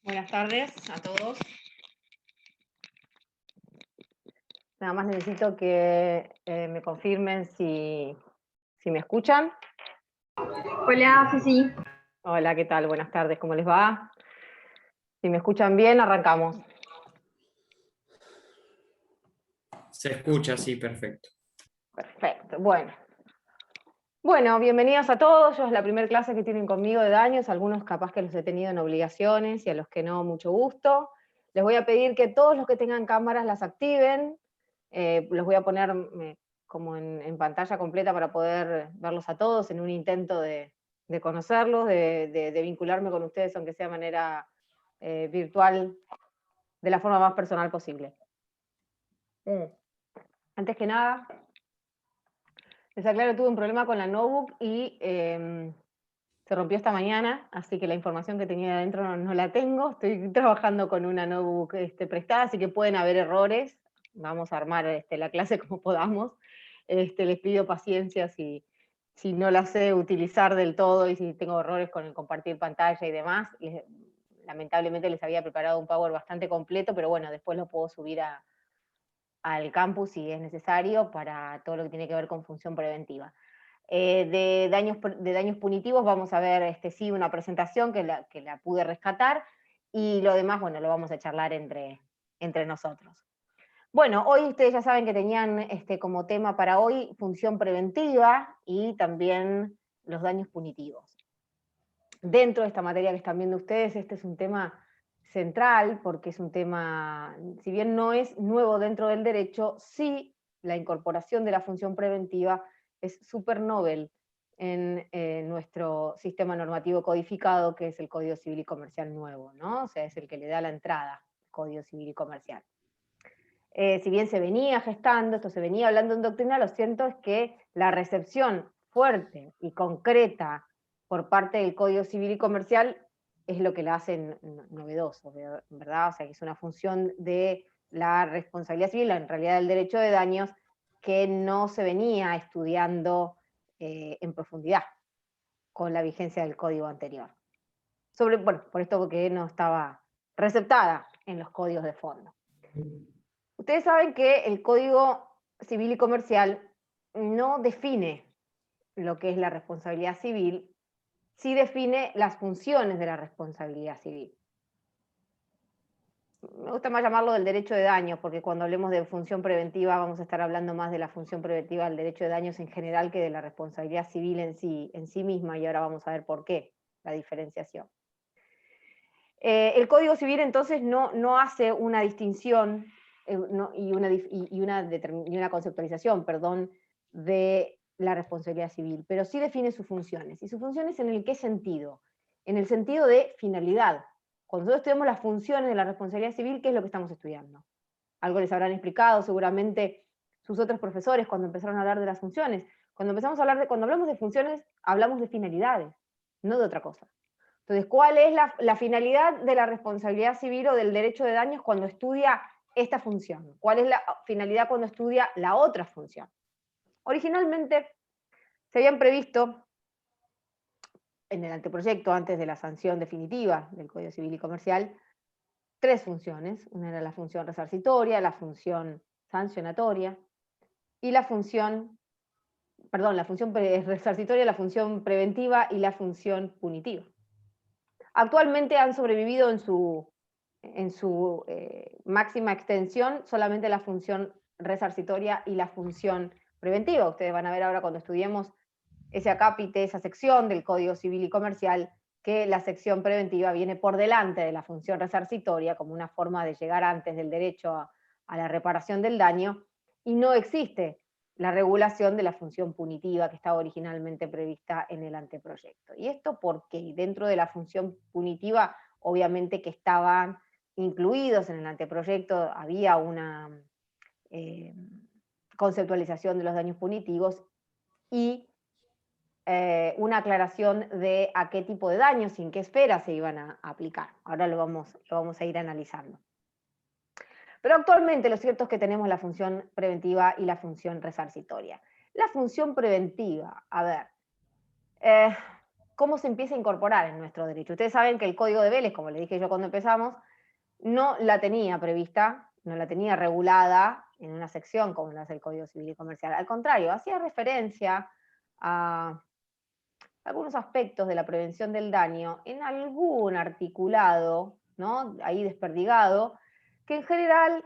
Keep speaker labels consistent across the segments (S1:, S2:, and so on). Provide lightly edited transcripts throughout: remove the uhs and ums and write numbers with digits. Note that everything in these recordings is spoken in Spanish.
S1: Buenas tardes a todos. Nada más necesito que me confirmen si me escuchan.
S2: Hola, Ceci.
S1: Hola, ¿qué tal? Buenas tardes, ¿cómo les va? Si me escuchan bien, arrancamos.
S3: Se escucha, sí, perfecto.
S1: Perfecto, bueno. Bueno, bienvenidos a todos. Yo es la primera clase que tienen conmigo de daños, algunos capaz que los he tenido en obligaciones y a los que no, mucho gusto. Les voy a pedir que todos los que tengan cámaras las activen. Los voy a poner como en pantalla completa para poder verlos a todos en un intento de conocerlos, de vincularme con ustedes, aunque sea de manera virtual, de la forma más personal posible. Antes que nada, les aclaro, tuve un problema con la notebook y se rompió esta mañana, así que la información que tenía adentro no la tengo. Estoy trabajando con una notebook prestada, así que pueden haber errores. Vamos a armar la clase como podamos. Les pido paciencia si no la sé utilizar del todo y si tengo errores con el compartir pantalla y demás. Lamentablemente les había preparado un Power bastante completo, pero bueno, después lo puedo subir al campus si es necesario para todo lo que tiene que ver con función preventiva. De daños punitivos vamos a ver sí, una presentación que la pude rescatar, y lo demás, bueno, lo vamos a charlar entre nosotros. Bueno, hoy ustedes ya saben que tenían como tema para hoy función preventiva y también los daños punitivos. Dentro de esta materia que están viendo ustedes, este es un tema central porque es un tema, si bien no es nuevo dentro del derecho, sí la incorporación de la función preventiva es súper novel en nuestro sistema normativo codificado, que es el Código Civil y Comercial nuevo, ¿no? O sea, es el que le da la entrada al Código Civil y Comercial. Si bien se venía gestando, esto se venía hablando en doctrina, lo cierto es que la recepción fuerte y concreta por parte del Código Civil y Comercial es lo que la hace novedoso, ¿verdad? O sea, que es una función de la responsabilidad civil, en realidad del derecho de daños, que no se venía estudiando en profundidad con la vigencia del código anterior. Bueno, por esto que no estaba receptada en los códigos de fondo. Ustedes saben que el Código Civil y Comercial no define lo que es la responsabilidad civil, sí define las funciones de la responsabilidad civil. Me gusta más llamarlo del derecho de daños, porque cuando hablemos de función preventiva vamos a estar hablando más de la función preventiva del derecho de daños en general que de la responsabilidad civil en sí misma, y ahora vamos a ver por qué la diferenciación. El Código Civil entonces no hace una distinción y una conceptualización, perdón, de la responsabilidad civil, pero sí define sus funciones. ¿Y sus funciones en el qué sentido? En el sentido de finalidad. Cuando nosotros estudiamos las funciones de la responsabilidad civil, ¿qué es lo que estamos estudiando? Algo les habrán explicado seguramente sus otros profesores cuando empezaron a hablar de las funciones. Cuando hablamos de funciones, hablamos de finalidades, no de otra cosa. Entonces, ¿cuál es la finalidad de la responsabilidad civil o del derecho de daños cuando estudia esta función? ¿Cuál es la finalidad cuando estudia la otra función? Originalmente se habían previsto en el anteproyecto, antes de la sanción definitiva del Código Civil y Comercial, tres funciones. Una era la función resarcitoria, la función sancionatoria y la función resarcitoria, la función preventiva y la función punitiva. Actualmente han sobrevivido en su máxima extensión solamente la función resarcitoria y la función preventiva. Ustedes van a ver ahora cuando estudiemos ese acápite, esa sección del Código Civil y Comercial, que la sección preventiva viene por delante de la función resarcitoria como una forma de llegar antes del derecho a la reparación del daño, y no existe la regulación de la función punitiva que estaba originalmente prevista en el anteproyecto. ¿Y esto porque dentro de la función punitiva, obviamente que estaban incluidos en el anteproyecto, había una conceptualización de los daños punitivos y una aclaración de a qué tipo de daños y en qué esfera se iban a aplicar. Ahora lo vamos a ir analizando. Pero actualmente lo cierto es que tenemos la función preventiva y la función resarcitoria. La función preventiva, a ver, cómo se empieza a incorporar en nuestro derecho. Ustedes saben que el Código de Vélez, como les dije yo cuando empezamos, no la tenía prevista, no la tenía regulada en una sección como la del Código Civil y Comercial. Al contrario, hacía referencia a algunos aspectos de la prevención del daño en algún articulado, ¿no? Ahí desperdigado, que en general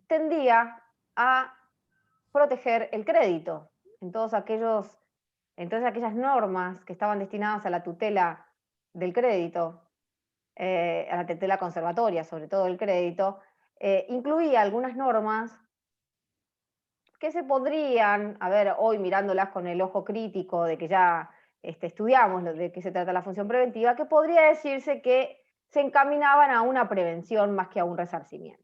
S1: tendía a proteger el crédito en todas aquellas normas que estaban destinadas a la tutela del crédito, a la tutela conservatoria, sobre todo del crédito, incluía algunas normas que se podrían, a ver, hoy mirándolas con el ojo crítico de que ya estudiamos de qué se trata la función preventiva, que podría decirse que se encaminaban a una prevención más que a un resarcimiento.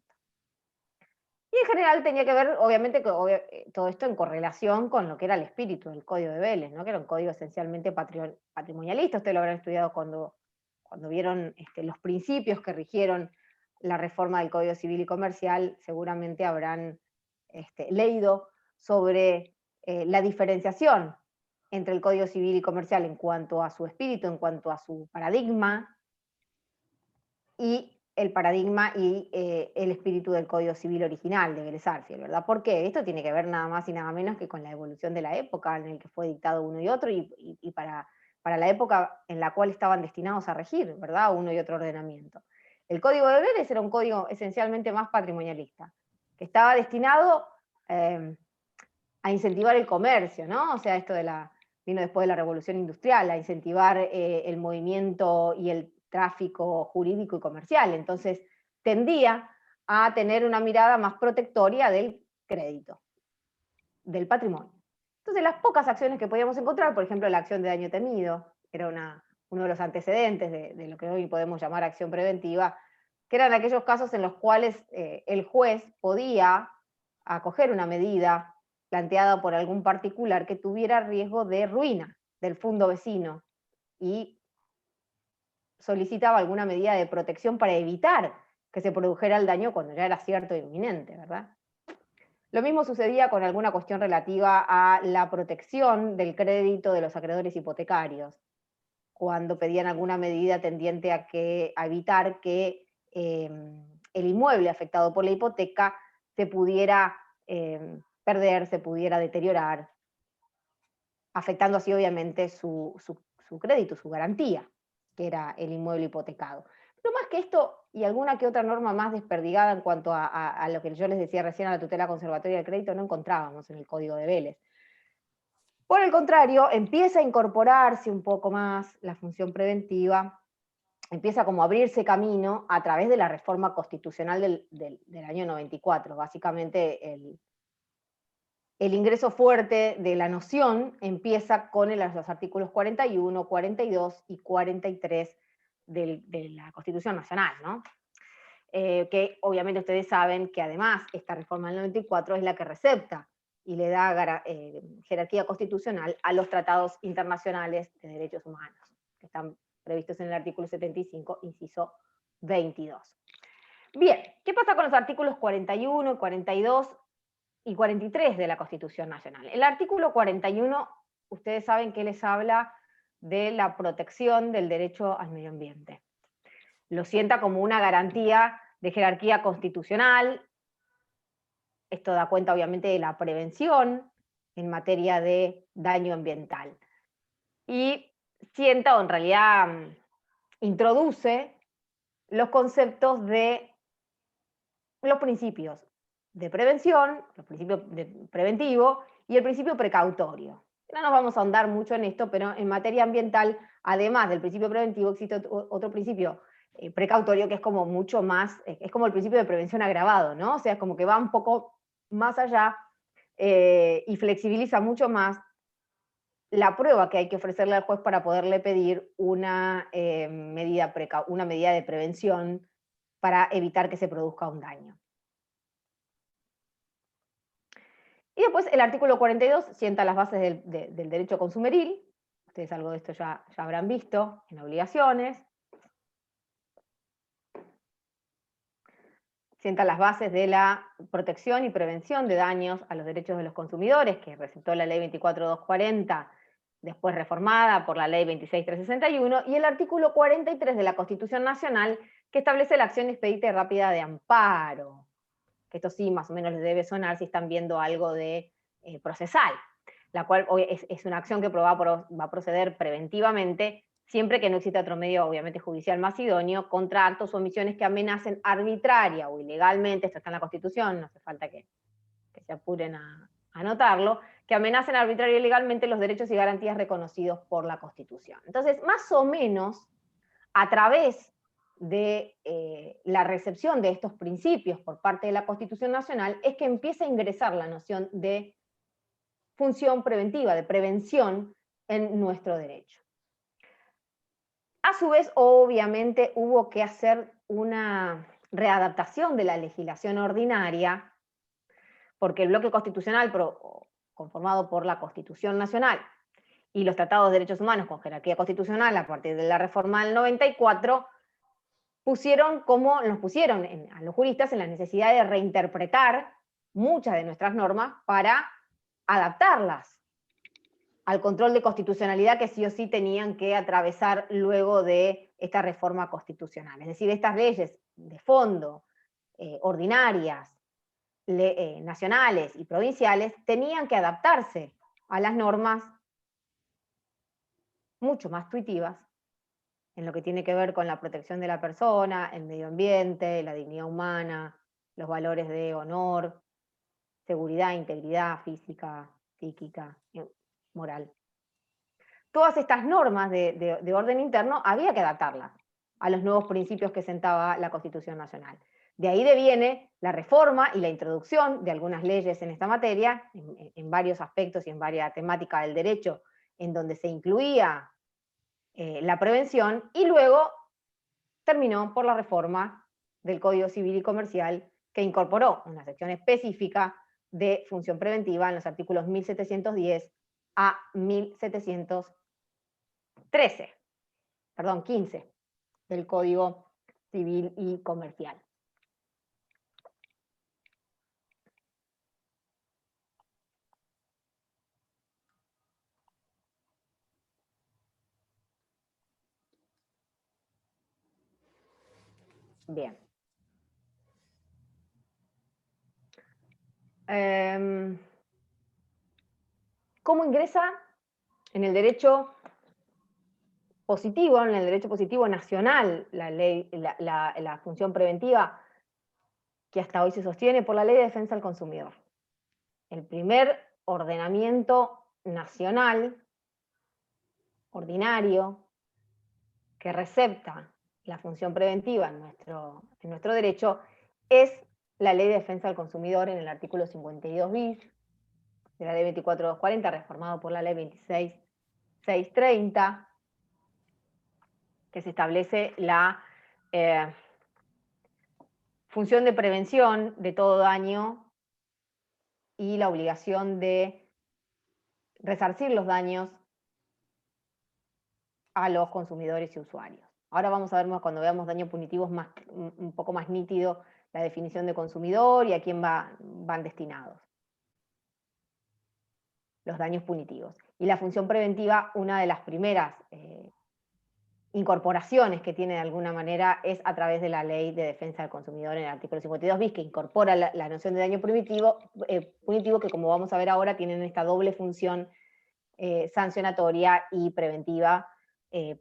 S1: Y en general tenía que ver, obviamente, todo esto en correlación con lo que era el espíritu del Código de Vélez, ¿no? Que era un código esencialmente patrimonialista. Ustedes lo habrán estudiado cuando vieron los principios que rigieron la reforma del Código Civil y Comercial, seguramente habrán leído sobre la diferenciación entre el Código Civil y Comercial en cuanto a su espíritu, en cuanto a su paradigma, y el paradigma y el espíritu del Código Civil original de Vélez-Sarsfield, ¿verdad? ¿Por qué? Esto tiene que ver nada más y nada menos que con la evolución de la época en la que fue dictado uno y otro, y para la época en la cual estaban destinados a regir, ¿verdad? Uno y otro ordenamiento. El Código de Vélez era un código esencialmente más patrimonialista, que estaba destinado a incentivar el comercio, ¿no? O sea, esto vino después de la Revolución Industrial, a incentivar el movimiento y el tráfico jurídico y comercial. Entonces, tendía a tener una mirada más protectoria del crédito, del patrimonio. Entonces, las pocas acciones que podíamos encontrar, por ejemplo, la acción de daño temido, que era uno de los antecedentes de lo que hoy podemos llamar acción preventiva, que eran aquellos casos en los cuales el juez podía acoger una medida planteada por algún particular que tuviera riesgo de ruina del fondo vecino y solicitaba alguna medida de protección para evitar que se produjera el daño cuando ya era cierto e inminente, ¿verdad? Lo mismo sucedía con alguna cuestión relativa a la protección del crédito de los acreedores hipotecarios, cuando pedían alguna medida tendiente a evitar que el inmueble afectado por la hipoteca se pudiera perder, se pudiera deteriorar, afectando así obviamente su crédito, su garantía, que era el inmueble hipotecado. Pero más que esto, y alguna que otra norma más desperdigada en cuanto a lo que yo les decía recién, a la tutela conservatoria del crédito, no encontrábamos en el Código de Vélez. Por el contrario, empieza a incorporarse un poco más la función preventiva, empieza como a abrirse camino a través de la reforma constitucional del año 94. Básicamente el ingreso fuerte de la noción empieza con los artículos 41, 42 y 43 de la Constitución Nacional, ¿no? Que obviamente ustedes saben que además esta reforma del 94 es la que recepta y le da jerarquía constitucional a los tratados internacionales de derechos humanos, que están previstos en el artículo 75, inciso 22. Bien, ¿qué pasa con los artículos 41, 42 y 43 de la Constitución Nacional? El artículo 41, ustedes saben que les habla de la protección del derecho al medio ambiente. Lo sienta como una garantía de jerarquía constitucional. Esto da cuenta obviamente de la prevención en materia de daño ambiental. Y sienta, o en realidad introduce, los conceptos de los principios de prevención, los principios preventivo y el principio precautorio. No nos vamos a ahondar mucho en esto, pero en materia ambiental, además del principio preventivo, existe otro principio precautorio que es como mucho más, es como el principio de prevención agravado, ¿no? O sea, es como que va un poco más allá y flexibiliza mucho más la prueba que hay que ofrecerle al juez para poderle pedir una medida de prevención para evitar que se produzca un daño. Y después el artículo 42 sienta las bases del derecho consumeril. Ustedes algo de esto ya habrán visto en obligaciones. Sienta las bases de la protección y prevención de daños a los derechos de los consumidores, que receptó la ley 24240 después reformada por la Ley 26.361, y el artículo 43 de la Constitución Nacional, que establece la acción expedita y rápida de amparo. Que esto sí, más o menos les debe sonar si están viendo algo de procesal, la cual es una acción que va a proceder preventivamente, siempre que no exista otro medio, obviamente judicial más idóneo, contra actos o omisiones que amenacen arbitraria o ilegalmente, esto está en la Constitución, no hace falta que se apuren a anotarlo, que amenacen arbitraria y ilegalmente los derechos y garantías reconocidos por la Constitución. Entonces, más o menos, a través de la recepción de estos principios por parte de la Constitución Nacional, es que empieza a ingresar la noción de función preventiva, de prevención en nuestro derecho. A su vez, obviamente, hubo que hacer una readaptación de la legislación ordinaria, porque el bloque constitucional conformado por la Constitución Nacional y los tratados de derechos humanos con jerarquía constitucional a partir de la reforma del 94, nos pusieron a los juristas en la necesidad de reinterpretar muchas de nuestras normas para adaptarlas al control de constitucionalidad que sí o sí tenían que atravesar luego de esta reforma constitucional. Es decir, estas leyes de fondo, ordinarias, nacionales y provinciales, tenían que adaptarse a las normas mucho más intuitivas en lo que tiene que ver con la protección de la persona, el medio ambiente, la dignidad humana, los valores de honor, seguridad, integridad física, psíquica, moral. Todas estas normas de orden interno había que adaptarlas a los nuevos principios que sentaba la Constitución Nacional. De ahí deviene la reforma y la introducción de algunas leyes en esta materia, en varios aspectos y en varias temáticas del derecho, en donde se incluía la prevención, y luego terminó por la reforma del Código Civil y Comercial, que incorporó una sección específica de función preventiva en los artículos 1710 a 15 del Código Civil y Comercial. Bien. ¿Cómo ingresa en el derecho positivo, nacional, la ley, la función preventiva que hasta hoy se sostiene por la Ley de Defensa del Consumidor? El primer ordenamiento nacional, ordinario, que recepta la función preventiva en nuestro derecho, es la Ley de Defensa del Consumidor en el artículo 52 bis de la Ley 24.240, reformado por la Ley 26.630, que se establece la función de prevención de todo daño y la obligación de resarcir los daños a los consumidores y usuarios. Ahora vamos a ver, cuando veamos daños punitivos, un poco más nítido la definición de consumidor y a quién van destinados los daños punitivos. Y la función preventiva, una de las primeras incorporaciones que tiene de alguna manera es a través de la Ley de Defensa del Consumidor en el artículo 52 bis, que incorpora la noción de daño punitivo, que, como vamos a ver ahora, tienen esta doble función sancionatoria y preventiva,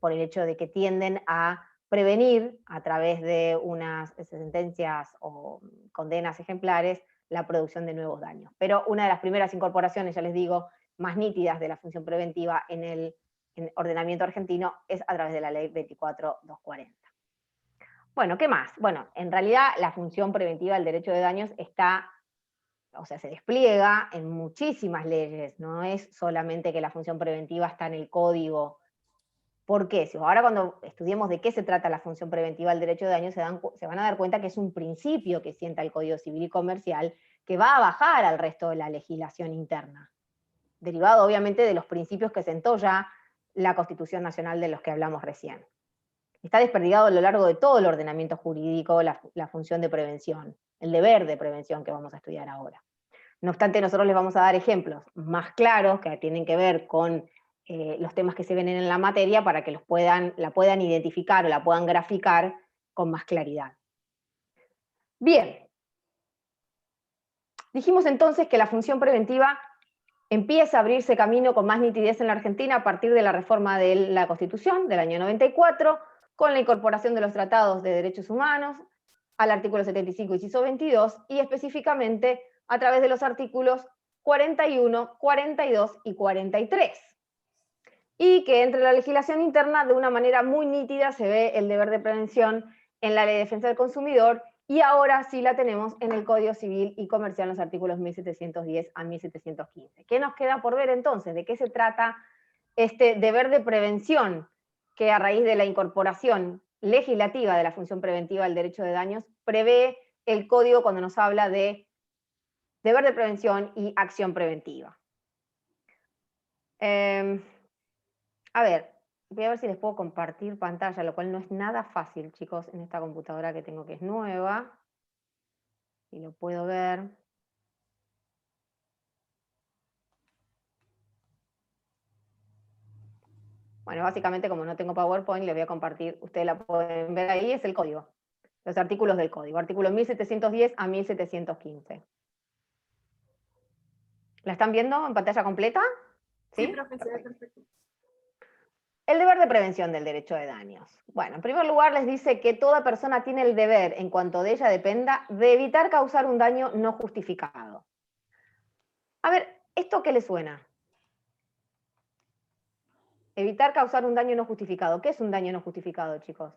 S1: por el hecho de que tienden a prevenir, a través de unas sentencias o condenas ejemplares, la producción de nuevos daños. Pero una de las primeras incorporaciones, ya les digo, más nítidas de la función preventiva en el ordenamiento argentino es a través de la Ley 24.240. Bueno, ¿qué más? Bueno, en realidad la función preventiva del derecho de daños se despliega en muchísimas leyes, no es solamente que la función preventiva está en el código. ¿Por qué? Si ahora, cuando estudiemos de qué se trata la función preventiva del derecho de daños, se van a dar cuenta que es un principio que sienta el Código Civil y Comercial, que va a bajar al resto de la legislación interna, derivado obviamente de los principios que sentó ya la Constitución Nacional de los que hablamos recién. Está desperdigado a lo largo de todo el ordenamiento jurídico la función de prevención, el deber de prevención que vamos a estudiar ahora. No obstante, nosotros les vamos a dar ejemplos más claros que tienen que ver con los temas que se ven en la materia para que la puedan identificar o la puedan graficar con más claridad. Bien. Dijimos entonces que la función preventiva empieza a abrirse camino con más nitidez en la Argentina a partir de la reforma de la Constitución del año 94, con la incorporación de los tratados de derechos humanos al artículo 75, inciso 22, y específicamente a través de los artículos 41, 42 y 43. Y que entre la legislación interna de una manera muy nítida se ve el deber de prevención en la Ley de Defensa del Consumidor, y ahora sí la tenemos en el Código Civil y Comercial, en los artículos 1710 a 1715. ¿Qué nos queda por ver entonces? ¿De qué se trata este deber de prevención que a raíz de la incorporación legislativa de la función preventiva del derecho de daños prevé el Código cuando nos habla de deber de prevención y acción preventiva? A ver, voy a ver si les puedo compartir pantalla, lo cual no es nada fácil, chicos, en esta computadora que tengo, que es nueva. Y lo puedo ver. Bueno, básicamente como no tengo PowerPoint, les voy a compartir, ustedes la pueden ver ahí, es el código. Los artículos del código, artículos 1710 a 1715. ¿La están viendo en pantalla completa?
S2: Sí, profesor, perfecto.
S1: El deber de prevención del derecho de daños. Bueno, en primer lugar les dice que toda persona tiene el deber, en cuanto de ella dependa, de evitar causar un daño no justificado. A ver, ¿esto qué le suena? Evitar causar un daño no justificado. ¿Qué es un daño no justificado, chicos?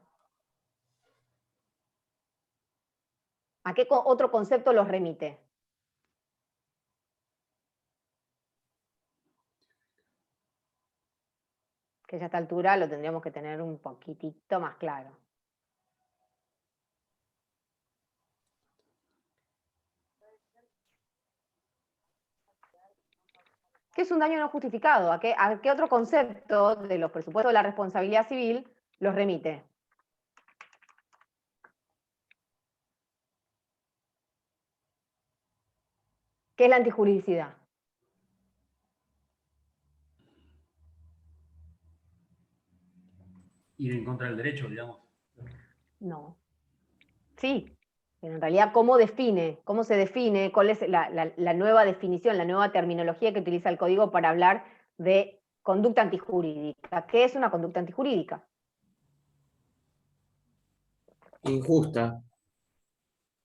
S1: ¿A qué otro concepto los remite? Que ya a esta altura lo tendríamos que tener un poquitito más claro. ¿Qué es un daño no justificado? ¿A qué otro concepto de los presupuestos de la responsabilidad civil los remite? ¿Qué es la antijuridicidad?
S4: Ir en contra del derecho, digamos.
S1: No. Sí, pero en realidad, ¿cómo se define, cuál es la nueva definición, la nueva terminología que utiliza el código para hablar de conducta antijurídica? ¿Qué es una conducta antijurídica?
S3: Injusta.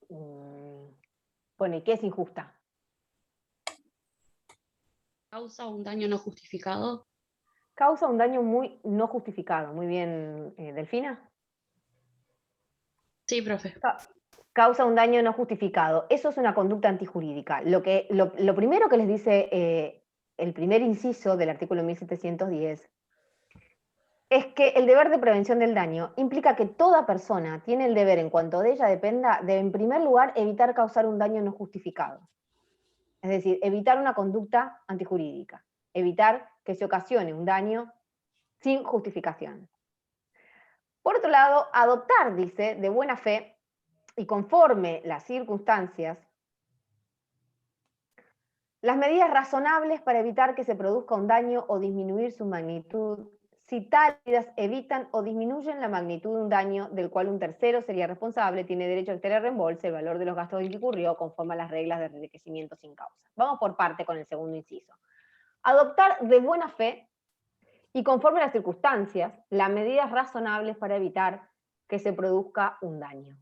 S1: Bueno, ¿y qué es injusta?
S5: ¿Causa un daño no justificado?
S1: Causa un daño muy no justificado. Muy bien, Delfina.
S5: Sí, profe.
S1: Causa un daño no justificado. Eso es una conducta antijurídica. Lo primero que les dice el primer inciso del artículo 1710 es que el deber de prevención del daño implica que toda persona tiene el deber, en cuanto de ella dependa, de, en primer lugar, evitar causar un daño no justificado. Es decir, evitar una conducta antijurídica. Evitar que se ocasione un daño sin justificación. Por otro lado, adoptar, dice, de buena fe y conforme las circunstancias, las medidas razonables para evitar que se produzca un daño o disminuir su magnitud, si tales medidas evitan o disminuyen la magnitud de un daño del cual un tercero sería responsable, tiene derecho a obtener reembolso el valor de los gastos en que incurrió conforme a las reglas de enriquecimiento sin causa. Vamos por parte con el segundo inciso. Adoptar de buena fe y conforme a las circunstancias, las medidas razonables para evitar que se produzca un daño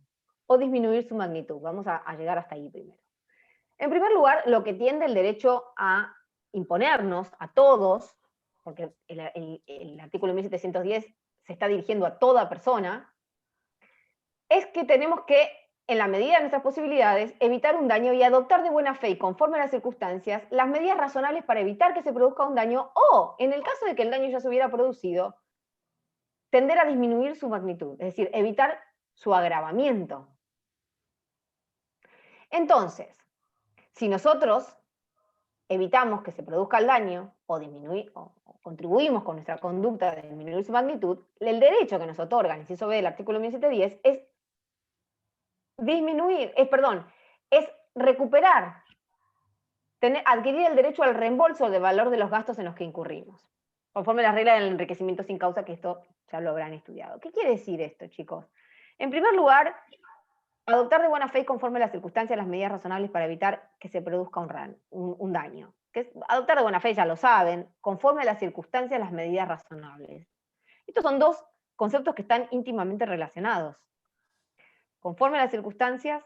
S1: o disminuir su magnitud. Vamos a llegar hasta ahí primero. En primer lugar, lo que tiende el derecho a imponernos a todos, porque el artículo 1710 se está dirigiendo a toda persona, es que tenemos que, en la medida de nuestras posibilidades, evitar un daño y adoptar de buena fe y conforme a las circunstancias las medidas razonables para evitar que se produzca un daño o, en el caso de que el daño ya se hubiera producido, tender a disminuir su magnitud, es decir, evitar su agravamiento. Entonces, si nosotros evitamos que se produzca el daño o contribuimos con nuestra conducta de disminuir su magnitud, el derecho que nos otorga el inciso B del artículo 1710 es es recuperar, adquirir el derecho al reembolso del valor de los gastos en los que incurrimos. conforme a las reglas del enriquecimiento sin causa, que esto ya lo habrán estudiado. ¿Qué quiere decir esto, chicos? En primer lugar, adoptar de buena fe y conforme a las circunstancias las medidas razonables para evitar que se produzca un daño. Adoptar de buena fe, ya lo saben, conforme a las circunstancias las medidas razonables. Estos son dos conceptos que están íntimamente relacionados. Conforme a las circunstancias,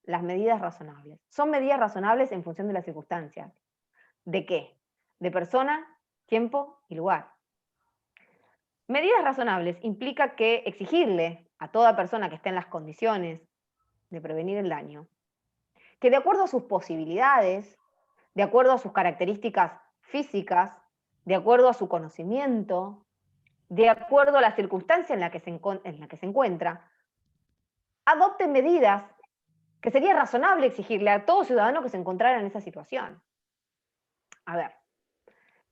S1: las medidas razonables. Son medidas razonables en función de las circunstancias. ¿De qué? De persona, tiempo y lugar. Medidas razonables implica que exigirle a toda persona que esté en las condiciones de prevenir el daño, que de acuerdo a sus posibilidades, de acuerdo a sus características físicas, de acuerdo a su conocimiento, de acuerdo a la circunstancia en la que se encuentra, adopte medidas que sería razonable exigirle a todo ciudadano que se encontrara en esa situación. A ver,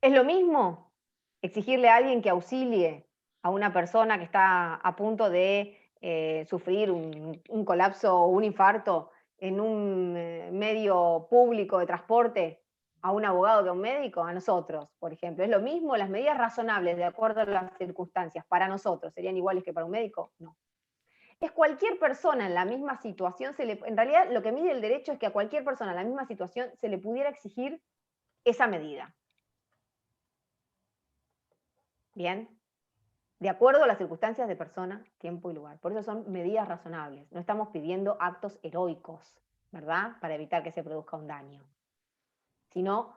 S1: ¿es lo mismo exigirle a alguien que auxilie a una persona que está a punto de sufrir un colapso o un infarto en un medio público de transporte a un abogado que a un médico? A nosotros, por ejemplo. ¿Es lo mismo? ¿Las medidas razonables de acuerdo a las circunstancias para nosotros serían iguales que para un médico? No. Es cualquier persona en la misma situación, en realidad lo que mide el derecho es que a cualquier persona en la misma situación se le pudiera exigir esa medida. ¿Bien? De acuerdo a las circunstancias de persona, tiempo y lugar. Por eso son medidas razonables. No estamos pidiendo actos heroicos, ¿verdad? Para evitar que se produzca un daño. Sino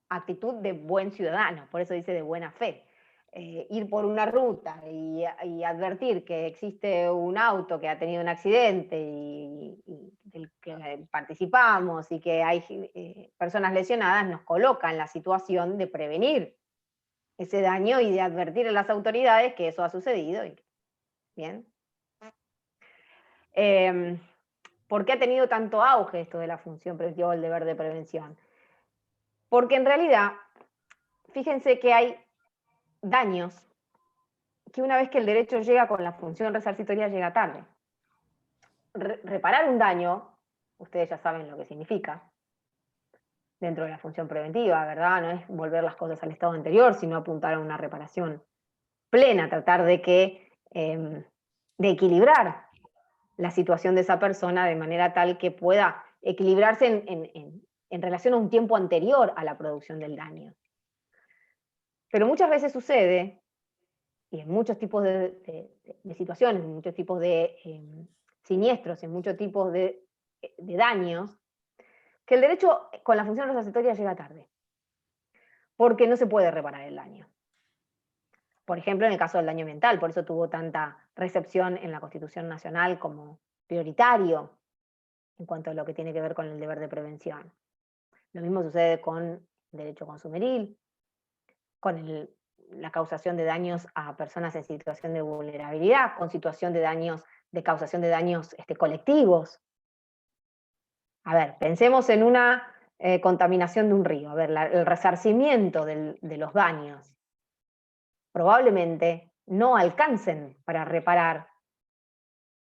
S1: actitud de buen ciudadano, por eso dice de buena fe. Ir por una ruta y advertir que existe un auto que ha tenido un accidente y del que participamos y que hay personas lesionadas, nos coloca en la situación de prevenir ese daño y de advertir a las autoridades que eso ha sucedido. ¿Bien? ¿Por qué ha tenido tanto auge esto de la función preventiva o el deber de prevención? Porque en realidad, fíjense que hay daños que una vez que el derecho llega con la función resarcitoria llega tarde. Reparar un daño, ustedes ya saben lo que significa, dentro de la función preventiva, ¿verdad? No es volver las cosas al estado anterior, sino apuntar a una reparación plena, tratar de equilibrar la situación de esa persona de manera tal que pueda equilibrarse en relación a un tiempo anterior a la producción del daño. Pero muchas veces sucede, y en muchos tipos de situaciones, en muchos tipos de siniestros, en muchos tipos de daños, que el derecho con la función resarcitoria llega tarde, porque no se puede reparar el daño. Por ejemplo, en el caso del daño ambiental, por eso tuvo tanta recepción en la Constitución Nacional como prioritario en cuanto a lo que tiene que ver con el deber de prevención. Lo mismo sucede con el derecho consumeril, con la causación de daños a personas en situación de vulnerabilidad, con situación de daños, de causación de daños colectivos. A ver, pensemos en una contaminación de un río. A ver, el resarcimiento de los daños probablemente no alcancen para reparar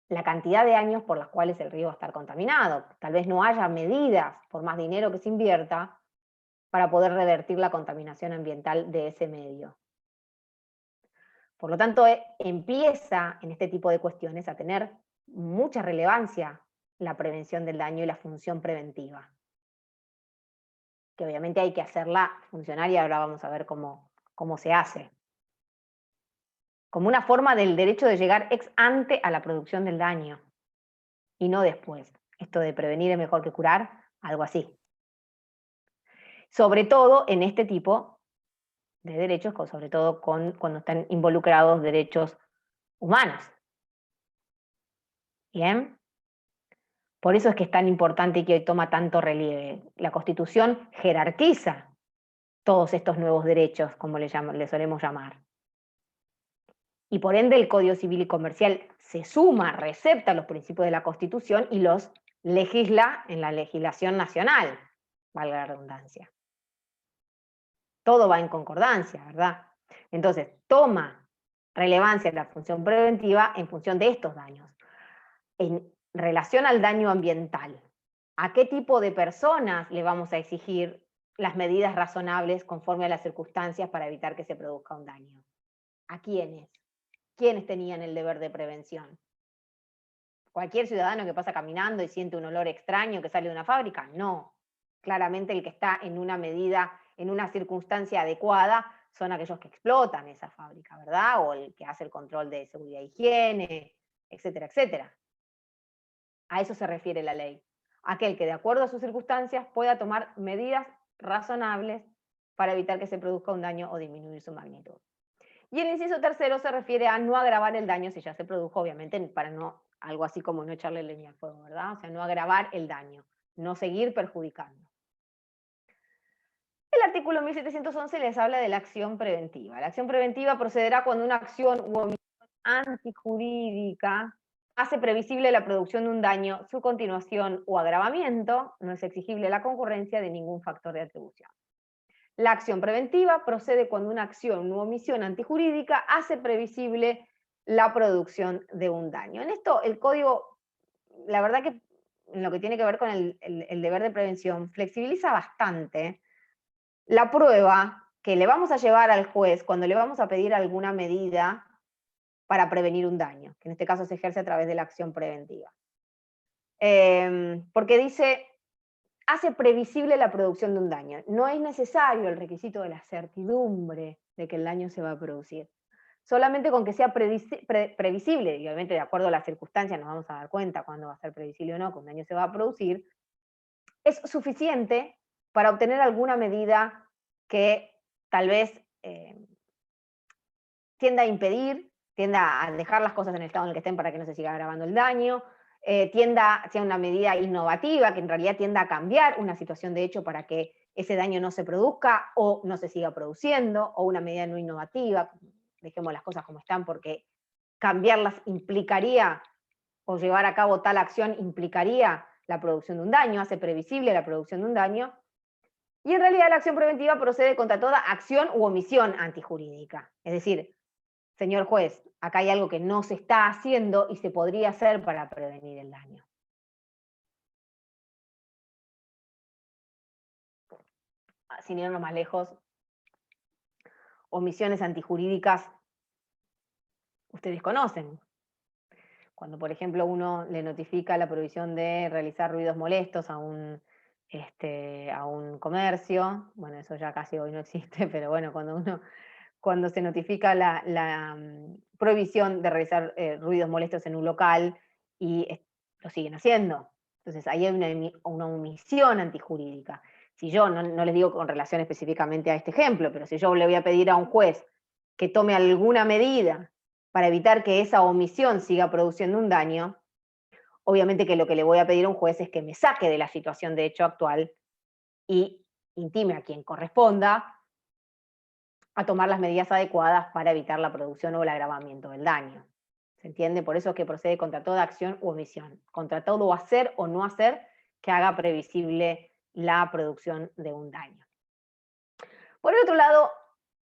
S1: la cantidad de años por las cuales el río va a estar contaminado. Tal vez no haya medidas, por más dinero que se invierta, para poder revertir la contaminación ambiental de ese medio. Por lo tanto, empieza en este tipo de cuestiones a tener mucha relevancia la prevención del daño y la función preventiva. Que obviamente hay que hacerla funcionar y ahora vamos a ver cómo se hace. Como una forma del derecho de llegar ex ante a la producción del daño y no después. Esto de prevenir es mejor que curar, algo así. Sobre todo en este tipo de derechos, sobre todo cuando están involucrados derechos humanos. ¿Bien? Por eso es que es tan importante y que hoy toma tanto relieve. La Constitución jerarquiza todos estos nuevos derechos, como le solemos llamar. Y por ende el Código Civil y Comercial se suma, recepta los principios de la Constitución y los legisla en la legislación nacional, valga la redundancia. Todo va en concordancia, ¿verdad? Entonces, toma relevancia la función preventiva en función de estos daños. En relación al daño ambiental, ¿a qué tipo de personas le vamos a exigir las medidas razonables conforme a las circunstancias para evitar que se produzca un daño. ¿A quiénes? ¿Quiénes tenían el deber de prevención? ¿Cualquier ciudadano que pasa caminando y siente un olor extraño que sale de una fábrica? No. Claramente el que está en una medida, en una circunstancia adecuada, son aquellos que explotan esa fábrica, ¿verdad? O el que hace el control de seguridad e higiene, etcétera, etcétera. A eso se refiere la ley. Aquel que de acuerdo a sus circunstancias pueda tomar medidas razonables para evitar que se produzca un daño o disminuir su magnitud. Y el inciso tercero se refiere a no agravar el daño si ya se produjo, obviamente, para no, algo así como no echarle leña al fuego, ¿verdad? O sea, no agravar el daño, no seguir perjudicando. El artículo 1711 les habla de la acción preventiva. La acción preventiva procederá cuando una acción u omisión antijurídica hace previsible la producción de un daño, su continuación o agravamiento, no es exigible la concurrencia de ningún factor de atribución. La acción preventiva procede cuando una acción u omisión antijurídica hace previsible la producción de un daño. En esto el código, la verdad que en lo que tiene que ver con el deber de prevención, flexibiliza bastante la prueba que le vamos a llevar al juez cuando le vamos a pedir alguna medida para prevenir un daño, que en este caso se ejerce a través de la acción preventiva. Porque dice, hace previsible la producción de un daño. No es necesario el requisito de la certidumbre de que el daño se va a producir. Solamente con que sea previsible, y obviamente de acuerdo a las circunstancias nos vamos a dar cuenta cuándo va a ser previsible o no que un daño se va a producir, es suficiente para obtener alguna medida que tal vez tienda a impedir, tienda a dejar las cosas en el estado en el que estén para que no se siga agravando el daño, sea una medida innovativa, que en realidad tienda a cambiar una situación de hecho para que ese daño no se produzca o no se siga produciendo, o una medida no innovativa, dejemos las cosas como están, porque cambiarlas implicaría, o llevar a cabo tal acción implicaría la producción de un daño, hace previsible la producción de un daño, y en realidad la acción preventiva procede contra toda acción u omisión antijurídica. Es decir, señor juez, acá hay algo que no se está haciendo y se podría hacer para prevenir el daño. Sin irnos más lejos, omisiones antijurídicas, ustedes conocen. Cuando, por ejemplo, uno le notifica la prohibición de realizar ruidos molestos a un comercio, bueno, eso ya casi hoy no existe, pero bueno, cuando se notifica la prohibición de realizar ruidos molestos en un local y lo siguen haciendo. Entonces ahí hay una omisión antijurídica. Si yo, no les digo con relación específicamente a este ejemplo, pero si yo le voy a pedir a un juez que tome alguna medida para evitar que esa omisión siga produciendo un daño, obviamente que lo que le voy a pedir a un juez es que me saque de la situación de hecho actual y intime a quien corresponda a tomar las medidas adecuadas para evitar la producción o el agravamiento del daño. ¿Se entiende? Por eso es que procede contra toda acción u omisión, contra todo hacer o no hacer que haga previsible la producción de un daño. Por el otro lado,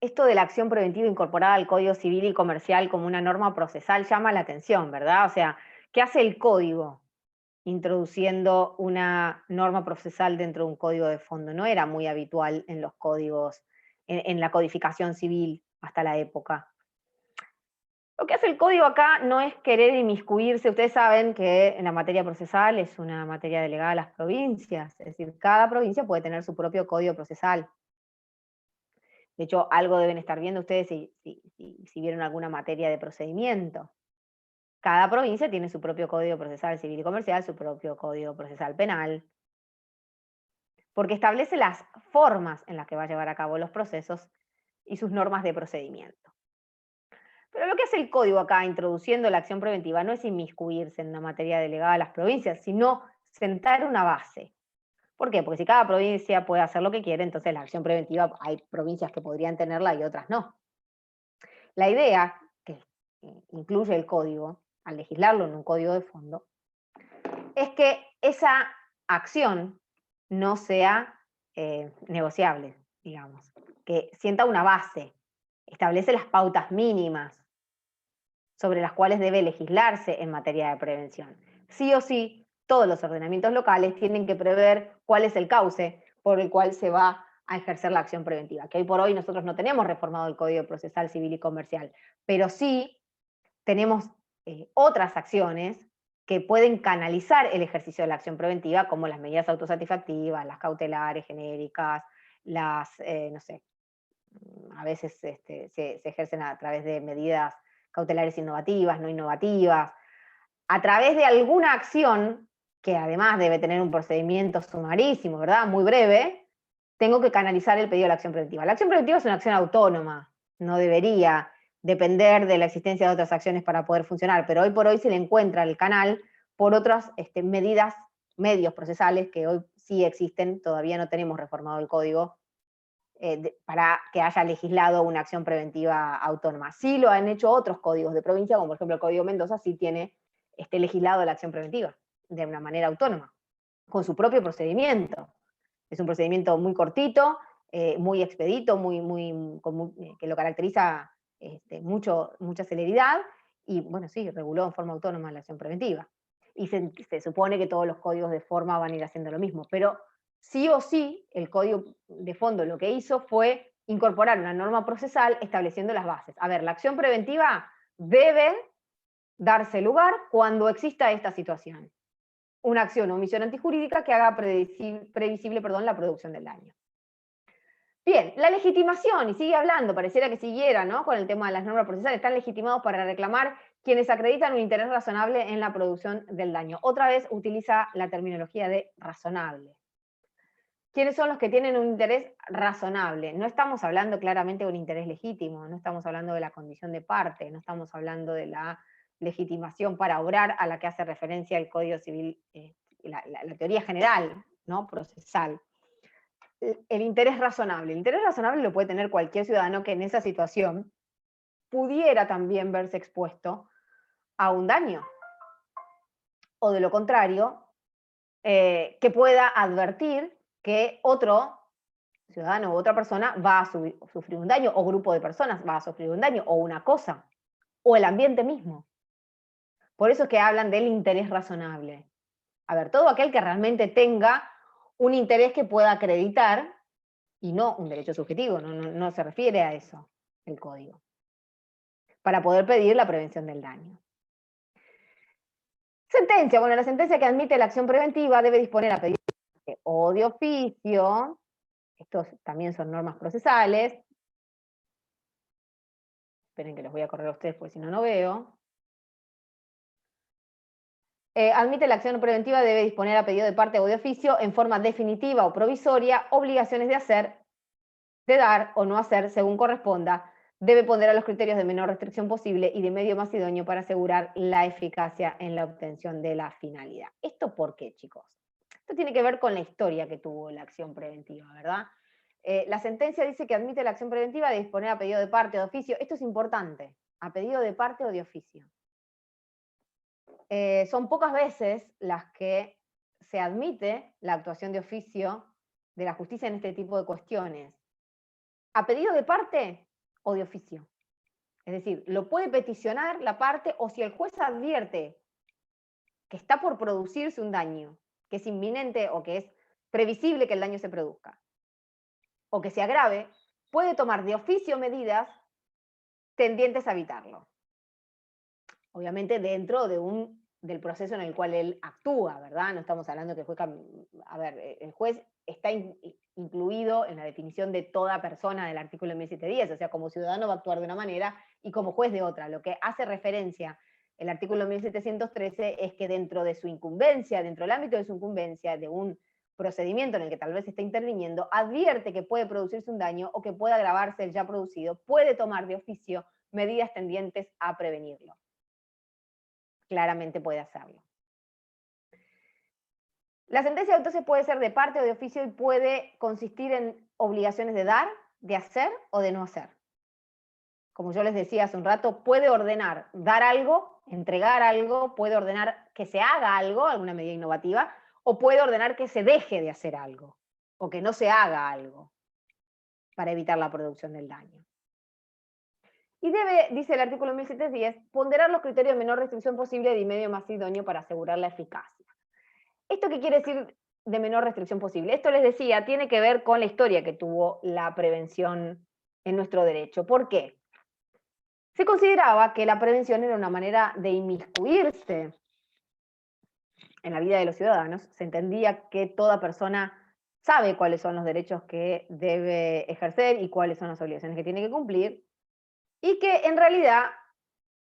S1: esto de la acción preventiva incorporada al Código Civil y Comercial como una norma procesal llama la atención, ¿verdad? O sea, ¿qué hace el Código introduciendo una norma procesal dentro de un código de fondo? No era muy habitual en los códigos, en la codificación civil hasta la época. Lo que hace el código acá no es querer inmiscuirse. Ustedes saben que en la materia procesal es una materia delegada a las provincias, es decir, cada provincia puede tener su propio código procesal. De hecho, algo deben estar viendo ustedes si vieron alguna materia de procedimiento. Cada provincia tiene su propio código procesal civil y comercial, su propio código procesal penal, porque establece las formas en las que va a llevar a cabo los procesos y sus normas de procedimiento. Pero lo que hace el código acá, introduciendo la acción preventiva, no es inmiscuirse en una materia delegada a las provincias, sino sentar una base. ¿Por qué? Porque si cada provincia puede hacer lo que quiere, entonces la acción preventiva, hay provincias que podrían tenerla y otras no. La idea que incluye el código, al legislarlo en un código de fondo, es que esa acción no sea negociable, digamos, que sienta una base, establece las pautas mínimas sobre las cuales debe legislarse en materia de prevención. Sí o sí, todos los ordenamientos locales tienen que prever cuál es el cauce por el cual se va a ejercer la acción preventiva, que hoy por hoy nosotros no tenemos reformado el Código Procesal Civil y Comercial, pero sí tenemos otras acciones que pueden canalizar el ejercicio de la acción preventiva, como las medidas autosatisfactivas, las cautelares genéricas, las, no sé, a veces se ejercen a través de medidas cautelares innovativas, no innovativas, a través de alguna acción, que además debe tener un procedimiento sumarísimo, ¿verdad? Muy breve, tengo que canalizar el pedido de la acción preventiva. La acción preventiva es una acción autónoma, no debería depender de la existencia de otras acciones para poder funcionar, pero hoy por hoy se le encuentra el canal por otras medidas, medios procesales que hoy sí existen, todavía no tenemos reformado el código para que haya legislado una acción preventiva autónoma. Sí lo han hecho otros códigos de provincia, como por ejemplo el Código Mendoza, sí tiene legislado la acción preventiva de una manera autónoma, con su propio procedimiento. Es un procedimiento muy cortito, muy expedito, que lo caracteriza mucha celeridad, y bueno, sí, reguló en forma autónoma la acción preventiva. Y se supone que todos los códigos de forma van a ir haciendo lo mismo, pero sí o sí, el código de fondo lo que hizo fue incorporar una norma procesal estableciendo las bases. A ver, la acción preventiva debe darse lugar cuando exista esta situación. Una acción o omisión antijurídica que haga previsible la producción del daño. Bien, la legitimación, y sigue hablando, pareciera que siguiera, ¿no? Con el tema de las normas procesales, están legitimados para reclamar quienes acreditan un interés razonable en la producción del daño. Otra vez utiliza la terminología de razonable. ¿Quiénes son los que tienen un interés razonable? No estamos hablando claramente de un interés legítimo, no estamos hablando de la condición de parte, no estamos hablando de la legitimación para obrar a la que hace referencia el Código Civil, la teoría general, ¿no? Procesal. El interés razonable. El interés razonable lo puede tener cualquier ciudadano que en esa situación pudiera también verse expuesto a un daño. O de lo contrario, que pueda advertir que otro ciudadano u otra persona va a sufrir un daño, o grupo de personas va a sufrir un daño, o una cosa, o el ambiente mismo. Por eso es que hablan del interés razonable. A ver, todo aquel que realmente tenga un interés que pueda acreditar, y no un derecho subjetivo, no se refiere a eso el código, para poder pedir la prevención del daño. Sentencia. Bueno, la sentencia que admite la acción preventiva debe disponer a pedir o de oficio, estos también son normas procesales, esperen que los voy a correr a ustedes porque si no, no veo. Admite la acción preventiva debe disponer a pedido de parte o de oficio en forma definitiva o provisoria obligaciones de hacer, de dar o no hacer según corresponda, debe ponderar los criterios de menor restricción posible y de medio más idóneo para asegurar la eficacia en la obtención de la finalidad. ¿Esto por qué, chicos? Esto tiene que ver con la historia que tuvo la acción preventiva, ¿verdad? La sentencia dice que admite la acción preventiva de disponer a pedido de parte o de oficio. Esto es importante, a pedido de parte o de oficio. Son pocas veces las que se admite la actuación de oficio de la justicia en este tipo de cuestiones. ¿A pedido de parte o de oficio? Es decir, lo puede peticionar la parte, o si el juez advierte que está por producirse un daño, que es inminente o que es previsible que el daño se produzca, o que se agrave, puede tomar de oficio medidas tendientes a evitarlo. Obviamente dentro del proceso en el cual él actúa, ¿verdad? No estamos hablando que el juez... A ver, el juez está incluido en la definición de toda persona del artículo 1710, o sea, como ciudadano va a actuar de una manera y como juez de otra. Lo que hace referencia el artículo 1713 es que dentro de su incumbencia, dentro del ámbito de su incumbencia, de un procedimiento en el que tal vez está interviniendo, advierte que puede producirse un daño o que puede agravarse el ya producido, puede tomar de oficio medidas tendientes a prevenirlo. Claramente puede hacerlo. La sentencia entonces puede ser de parte o de oficio y puede consistir en obligaciones de dar, de hacer o de no hacer. Como yo les decía hace un rato, puede ordenar dar algo, entregar algo, puede ordenar que se haga algo, alguna medida innovativa, o puede ordenar que se deje de hacer algo, o que no se haga algo, para evitar la producción del daño. Y debe, dice el artículo 1710, ponderar los criterios de menor restricción posible y de medio más idóneo para asegurar la eficacia. ¿Esto qué quiere decir de menor restricción posible. Esto les decía, tiene que ver con la historia que tuvo la prevención en nuestro derecho. ¿Por qué? Se consideraba que la prevención era una manera de inmiscuirse en la vida de los ciudadanos. Se entendía que toda persona sabe cuáles son los derechos que debe ejercer y cuáles son las obligaciones que tiene que cumplir, y que en realidad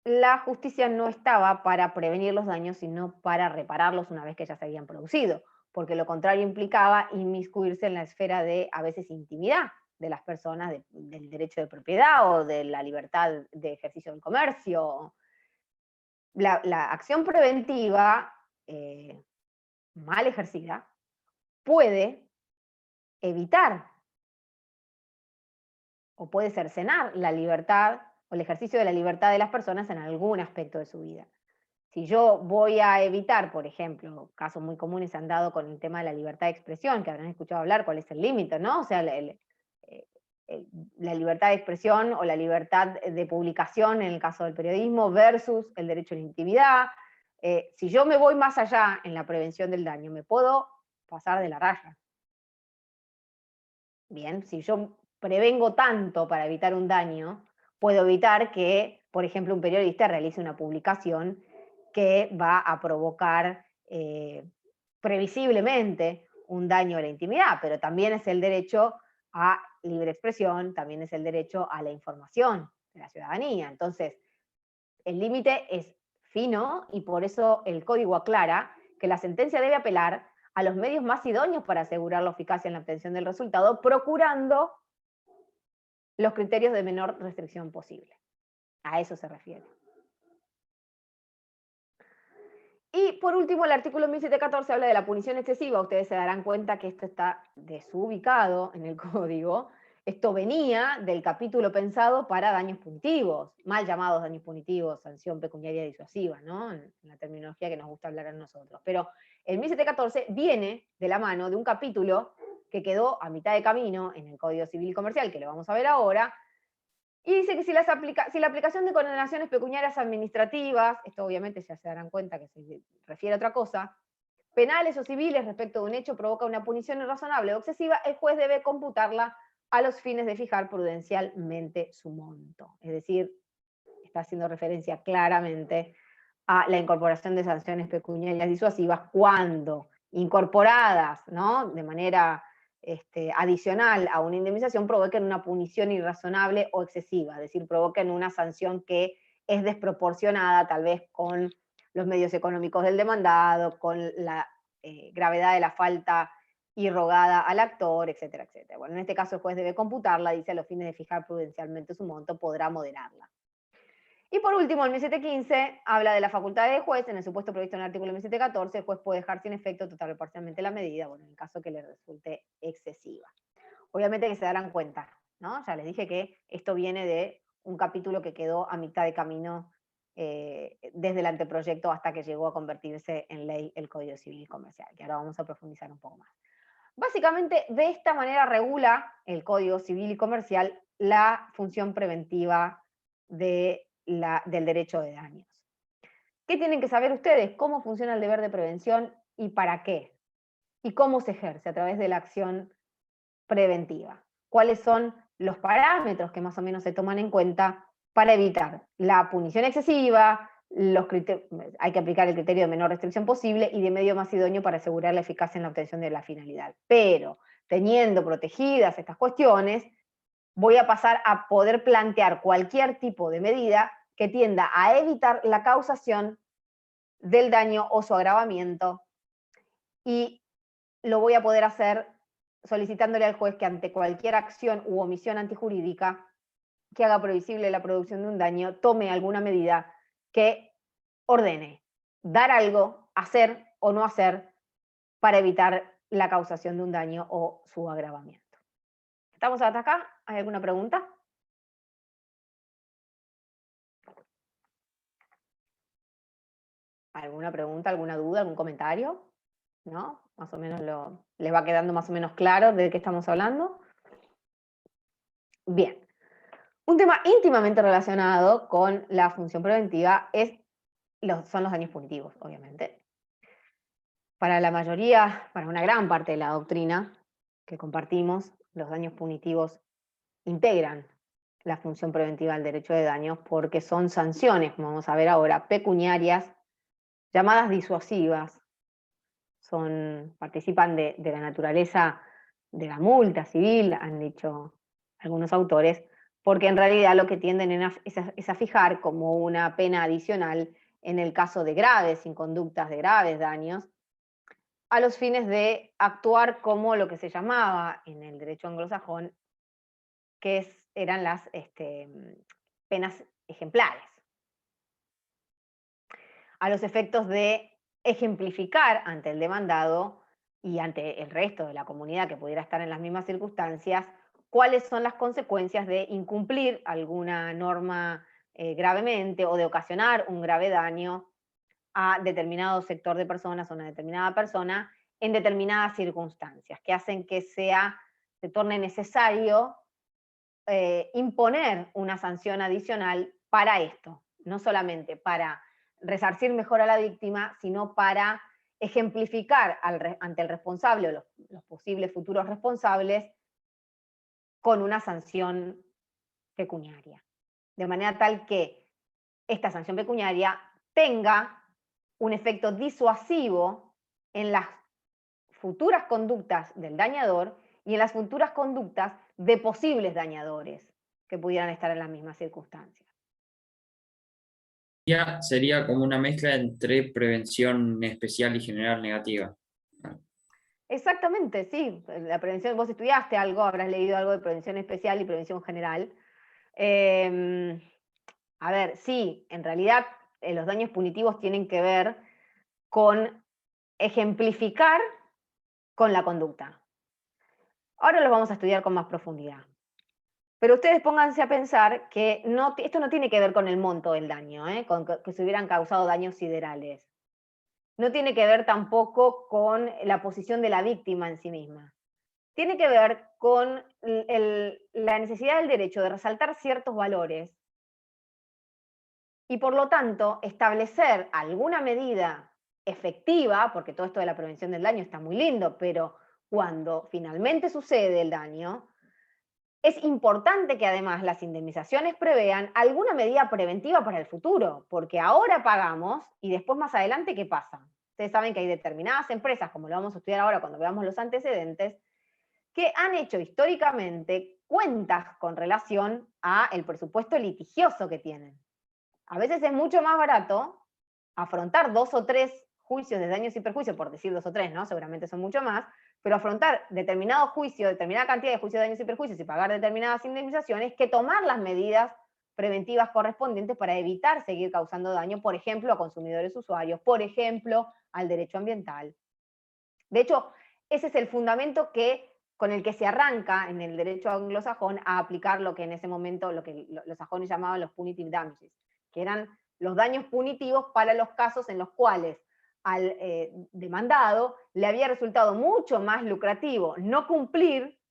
S1: la justicia no estaba para prevenir los daños, sino para repararlos una vez que ya se habían producido, porque lo contrario implicaba inmiscuirse en la esfera de, a veces, intimidad de las personas, del derecho de propiedad o de la libertad de ejercicio del comercio. La acción preventiva, mal ejercida, puede evitar o puede cercenar la libertad o el ejercicio de la libertad de las personas en algún aspecto de su vida. Si yo voy a evitar, por ejemplo, casos muy comunes se han dado con el tema de la libertad de expresión, que habrán escuchado hablar, cuál es el límite, ¿no? O sea, la libertad de expresión o la libertad de publicación en el caso del periodismo versus el derecho a la intimidad. Si yo me voy más allá en la prevención del daño, me puedo pasar de la raya. Bien, si yo prevengo tanto para evitar un daño, puedo evitar que, por ejemplo, un periodista realice una publicación que va a provocar previsiblemente un daño a la intimidad, pero también es el derecho a libre expresión, también es el derecho a la información de la ciudadanía. Entonces, el límite es fino y por eso el código aclara que la sentencia debe apelar a los medios más idóneos para asegurar la eficacia en la obtención del resultado, procurando los criterios de menor restricción posible. A eso se refiere. Y por último, el artículo 1714 habla de la punición excesiva. Ustedes se darán cuenta que esto está desubicado en el código. Esto venía del capítulo pensado para daños punitivos, mal llamados daños punitivos, sanción pecuniaria disuasiva, ¿no? En la terminología que nos gusta hablar a nosotros. Pero el 1714 viene de la mano de un capítulo que quedó a mitad de camino en el Código Civil y Comercial, que lo vamos a ver ahora, y dice que si la aplicación de condenaciones pecuniarias administrativas, esto obviamente ya se darán cuenta que se refiere a otra cosa, penales o civiles respecto de un hecho provoca una punición irrazonable o excesiva, el juez debe computarla a los fines de fijar prudencialmente su monto. Es decir, está haciendo referencia claramente a la incorporación de sanciones pecuniarias disuasivas cuando incorporadas, ¿no?, de manera adicional a una indemnización, provoquen una punición irrazonable o excesiva, es decir, provoquen una sanción que es desproporcionada tal vez con los medios económicos del demandado, con la gravedad de la falta irrogada al actor, etcétera, etcétera. Bueno, en este caso el juez debe computarla, dice, a los fines de fijar prudencialmente su monto, podrá moderarla. Y por último, el 1715 habla de la facultad del juez, en el supuesto previsto en el artículo 1714, el juez puede dejar sin efecto total o parcialmente la medida, bueno, en el caso que le resulte excesiva. Obviamente que se darán cuenta, ¿no? Ya les dije que esto viene de un capítulo que quedó a mitad de camino desde el anteproyecto hasta que llegó a convertirse en ley el Código Civil y Comercial, que ahora vamos a profundizar un poco más. Básicamente, de esta manera regula el Código Civil y Comercial la función preventiva del derecho de daños. ¿Qué tienen que saber ustedes? ¿Cómo funciona el deber de prevención y para qué? ¿Y cómo se ejerce a través de la acción preventiva? ¿Cuáles son los parámetros que más o menos se toman en cuenta para evitar la punición excesiva? Hay que aplicar el criterio de menor restricción posible y de medio más idóneo para asegurar la eficacia en la obtención de la finalidad. Pero, teniendo protegidas estas cuestiones, voy a pasar a poder plantear cualquier tipo de medida que tienda a evitar la causación del daño o su agravamiento, y lo voy a poder hacer solicitándole al juez que ante cualquier acción u omisión antijurídica que haga previsible la producción de un daño, tome alguna medida que ordene dar algo, hacer o no hacer para evitar la causación de un daño o su agravamiento. ¿Estamos hasta acá? ¿Hay alguna pregunta? ¿Alguna pregunta, alguna duda, algún comentario? ¿No? Más o menos les va quedando más o menos claro de qué estamos hablando. Bien. Un tema íntimamente relacionado con la función preventiva son los daños punitivos, obviamente. Para la mayoría, para una gran parte de la doctrina que compartimos, los daños punitivos integran la función preventiva del derecho de daños porque son sanciones, como vamos a ver ahora, pecuniarias, llamadas disuasivas, participan de la naturaleza de la multa civil, han dicho algunos autores, porque en realidad lo que tienden es a fijar como una pena adicional en el caso de graves inconductas, de graves daños, a los fines de actuar como lo que se llamaba en el derecho anglosajón, que eran las penas ejemplares, a los efectos de ejemplificar ante el demandado y ante el resto de la comunidad que pudiera estar en las mismas circunstancias, cuáles son las consecuencias de incumplir alguna norma gravemente o de ocasionar un grave daño a determinado sector de personas o una determinada persona en determinadas circunstancias, que hacen que se torne necesario imponer una sanción adicional para esto, no solamente para resarcir mejor a la víctima, sino para ejemplificar ante el responsable o los posibles futuros responsables con una sanción pecuniaria. De manera tal que esta sanción pecuniaria tenga un efecto disuasivo en las futuras conductas del dañador y en las futuras conductas de posibles dañadores que pudieran estar en las mismas circunstancias.
S3: Ya sería como una mezcla entre prevención especial y general negativa.
S1: Exactamente, sí. La prevención, vos estudiaste algo, habrás leído algo de prevención especial y prevención general. A ver, sí, en realidad los daños punitivos tienen que ver con ejemplificar con la conducta. Ahora los vamos a estudiar con más profundidad. Pero ustedes pónganse a pensar que esto no tiene que ver con el monto del daño, con que se hubieran causado daños siderales. No tiene que ver tampoco con la posición de la víctima en sí misma. Tiene que ver con la necesidad del derecho de resaltar ciertos valores y por lo tanto establecer alguna medida efectiva, porque todo esto de la prevención del daño está muy lindo, pero cuando finalmente sucede el daño, es importante que además las indemnizaciones prevean alguna medida preventiva para el futuro, porque ahora pagamos y después más adelante, ¿qué pasa? Ustedes saben que hay determinadas empresas, como lo vamos a estudiar ahora cuando veamos los antecedentes, que han hecho históricamente cuentas con relación a el presupuesto litigioso que tienen. A veces es mucho más barato afrontar 2 o 3 juicios de daños y perjuicios, por decir 2 o 3, ¿no? Seguramente son mucho más, pero afrontar determinado juicio, determinada cantidad de juicios de daños y perjuicios y pagar determinadas indemnizaciones que tomar las medidas preventivas correspondientes para evitar seguir causando daño, por ejemplo, a consumidores usuarios, por ejemplo, al derecho ambiental. De hecho, ese es el fundamento con el que se arranca en el derecho anglosajón a aplicar lo que en ese momento, lo que los sajones llamaban los punitive damages, que eran los daños punitivos para los casos en los cuales al demandado le había resultado mucho más lucrativo no cumplir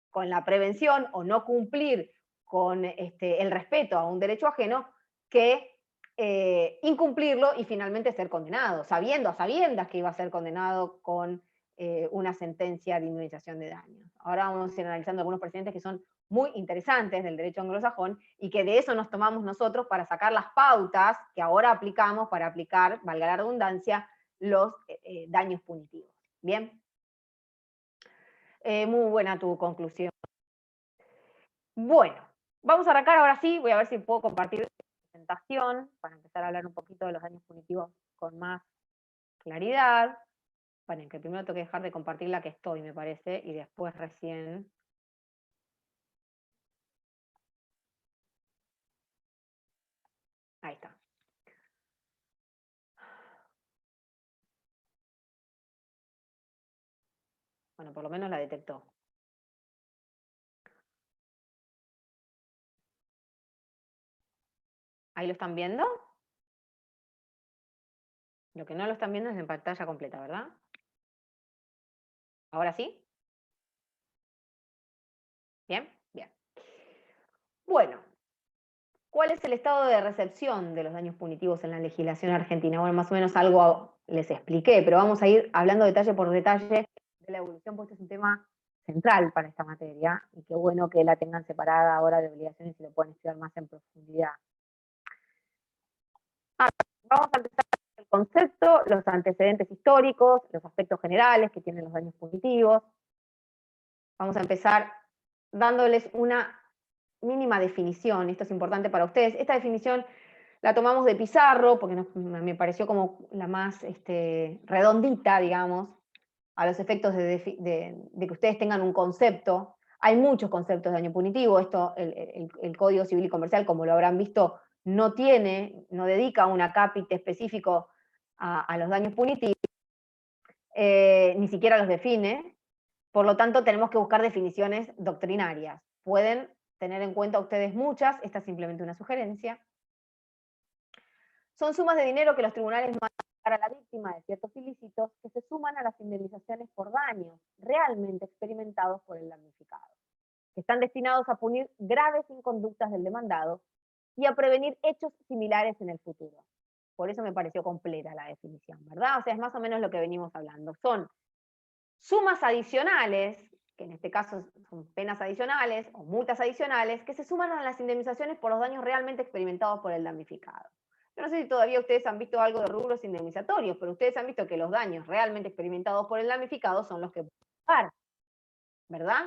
S1: con la prevención o no cumplir con el respeto a un derecho ajeno que incumplirlo y finalmente ser condenado, sabiendo a sabiendas que iba a ser condenado con una sentencia de indemnización de daños. Ahora vamos a ir analizando algunos precedentes que son muy interesantes del derecho anglosajón y que de eso nos tomamos nosotros para sacar las pautas que ahora aplicamos para aplicar, valga la redundancia, los daños punitivos. ¿Bien? Muy buena tu conclusión. Bueno, vamos a arrancar ahora sí, voy a ver si puedo compartir la presentación para empezar a hablar un poquito de los daños punitivos con más claridad. Bueno, que primero tengo que dejar de compartir la que estoy, me parece, y después recién... Ahí está. Bueno, por lo menos la detectó. ¿Ahí lo están viendo? Lo que no lo están viendo es en pantalla completa, ¿verdad? ¿Ahora sí? ¿Bien? Bien. Bueno, ¿Cuál es el estado de recepción de los daños punitivos en la legislación argentina? Bueno, más o menos algo les expliqué, pero vamos a ir hablando detalle por detalle de la evolución, porque este es un tema central para esta materia, y qué bueno que la tengan separada ahora de obligaciones y lo pueden estudiar más en profundidad. Vamos a empezar con el concepto, los antecedentes históricos, los aspectos generales que tienen los daños punitivos. Vamos a empezar dándoles una mínima definición, esto es importante para ustedes. Esta definición la tomamos de Pizarro, porque me pareció como la más redondita, digamos, a los efectos de que ustedes tengan un concepto. Hay muchos conceptos de daño punitivo, esto, el Código Civil y Comercial, como lo habrán visto, no dedica un acápite específico a los daños punitivos, ni siquiera los define, por lo tanto tenemos que buscar definiciones doctrinarias. Pueden tener en cuenta ustedes muchas, esta es simplemente una sugerencia. Son sumas de dinero que los tribunales mandan a la víctima de ciertos ilícitos que se suman a las indemnizaciones por daños realmente experimentados por el damnificado, que están destinados a punir graves inconductas del demandado y a prevenir hechos similares en el futuro. Por eso me pareció completa la definición, ¿verdad? O sea, es más o menos lo que venimos hablando. Son sumas adicionales, que en este caso son penas adicionales o multas adicionales, que se suman a las indemnizaciones por los daños realmente experimentados por el damnificado. Yo no sé si todavía ustedes han visto algo de rubros indemnizatorios, pero ustedes han visto que los daños realmente experimentados por el damnificado son los que pueden pagar, ¿verdad?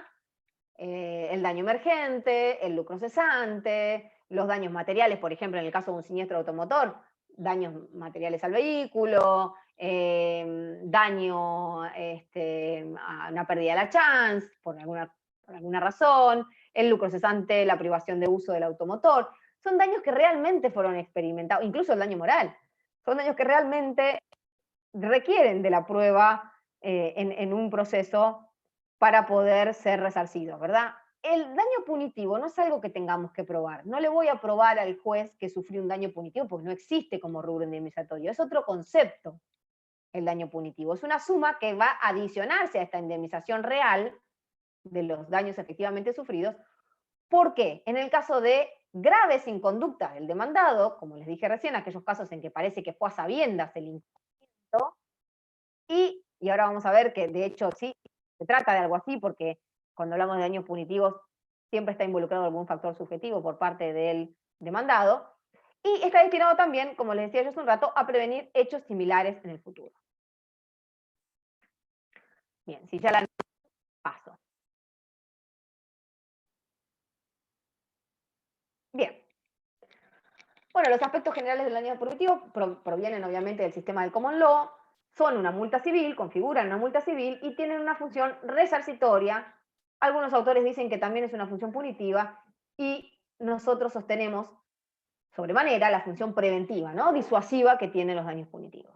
S1: El daño emergente, el lucro cesante, los daños materiales, por ejemplo, en el caso de un siniestro automotor, daños materiales al vehículo, daño a una pérdida de la chance, por alguna razón, el lucro cesante, la privación de uso del automotor. Son daños que realmente fueron experimentados, incluso el daño moral. Son daños que realmente requieren de la prueba en un proceso para poder ser resarcidos, ¿verdad? El daño punitivo no es algo que tengamos que probar. No le voy a probar al juez que sufrió un daño punitivo porque no existe como rubro indemnizatorio. Es otro concepto el daño punitivo. Es una suma que va a adicionarse a esta indemnización real de los daños efectivamente sufridos. ¿Por qué? En el caso de graves inconductas del demandado, como les dije recién, aquellos casos en que parece que fue a sabiendas el incumplimiento, y ahora vamos a ver que de hecho sí, se trata de algo así, porque cuando hablamos de daños punitivos siempre está involucrado algún factor subjetivo por parte del demandado, y está destinado también, como les decía yo hace un rato, a prevenir hechos similares en el futuro. Bien, si ya la paso. Bien. Bueno, los aspectos generales del daño punitivo provienen obviamente del sistema del common law, son una multa civil, configuran una multa civil y tienen una función resarcitoria. Algunos autores dicen que también es una función punitiva y nosotros sostenemos sobremanera la función preventiva, ¿no? Disuasiva que tienen los daños punitivos.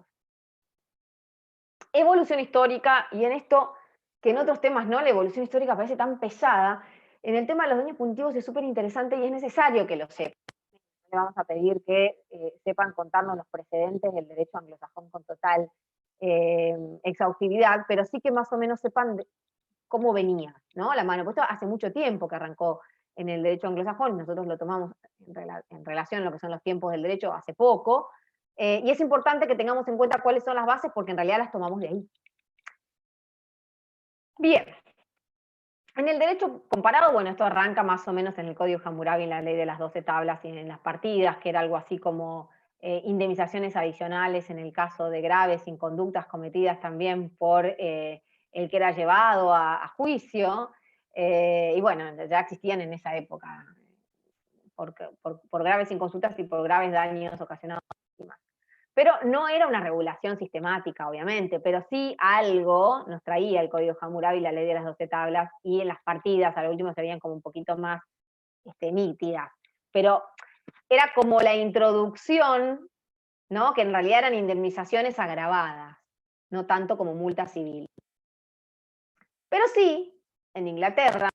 S1: Evolución histórica, y en esto, que en otros temas no, la evolución histórica parece tan pesada, en el tema de los daños punitivos es súper interesante y es necesario que lo sepan. Le vamos a pedir que sepan contarnos los precedentes del derecho anglosajón con total exhaustividad, pero sí que más o menos sepan cómo venía, ¿no? La mano. Pues esto hace mucho tiempo que arrancó en el derecho anglosajón, nosotros lo tomamos en relación a lo que son los tiempos del derecho hace poco, y es importante que tengamos en cuenta cuáles son las bases, porque en realidad las tomamos de ahí. Bien. En el derecho comparado, bueno, esto arranca más o menos en el Código Hammurabi, en la ley de las 12 tablas y en las partidas, que era algo así como indemnizaciones adicionales en el caso de graves inconductas cometidas también por el que era llevado a juicio, y bueno, ya existían en esa época por graves inconductas y por graves daños ocasionados a víctimas. Pero no era una regulación sistemática, obviamente, pero sí algo nos traía el Código Hammurabi, la ley de las 12 tablas, y en las partidas, a lo último se veían como un poquito más nítidas. Pero era como la introducción, ¿no? Que en realidad eran indemnizaciones agravadas, no tanto como multa civil. Pero sí, en Inglaterra,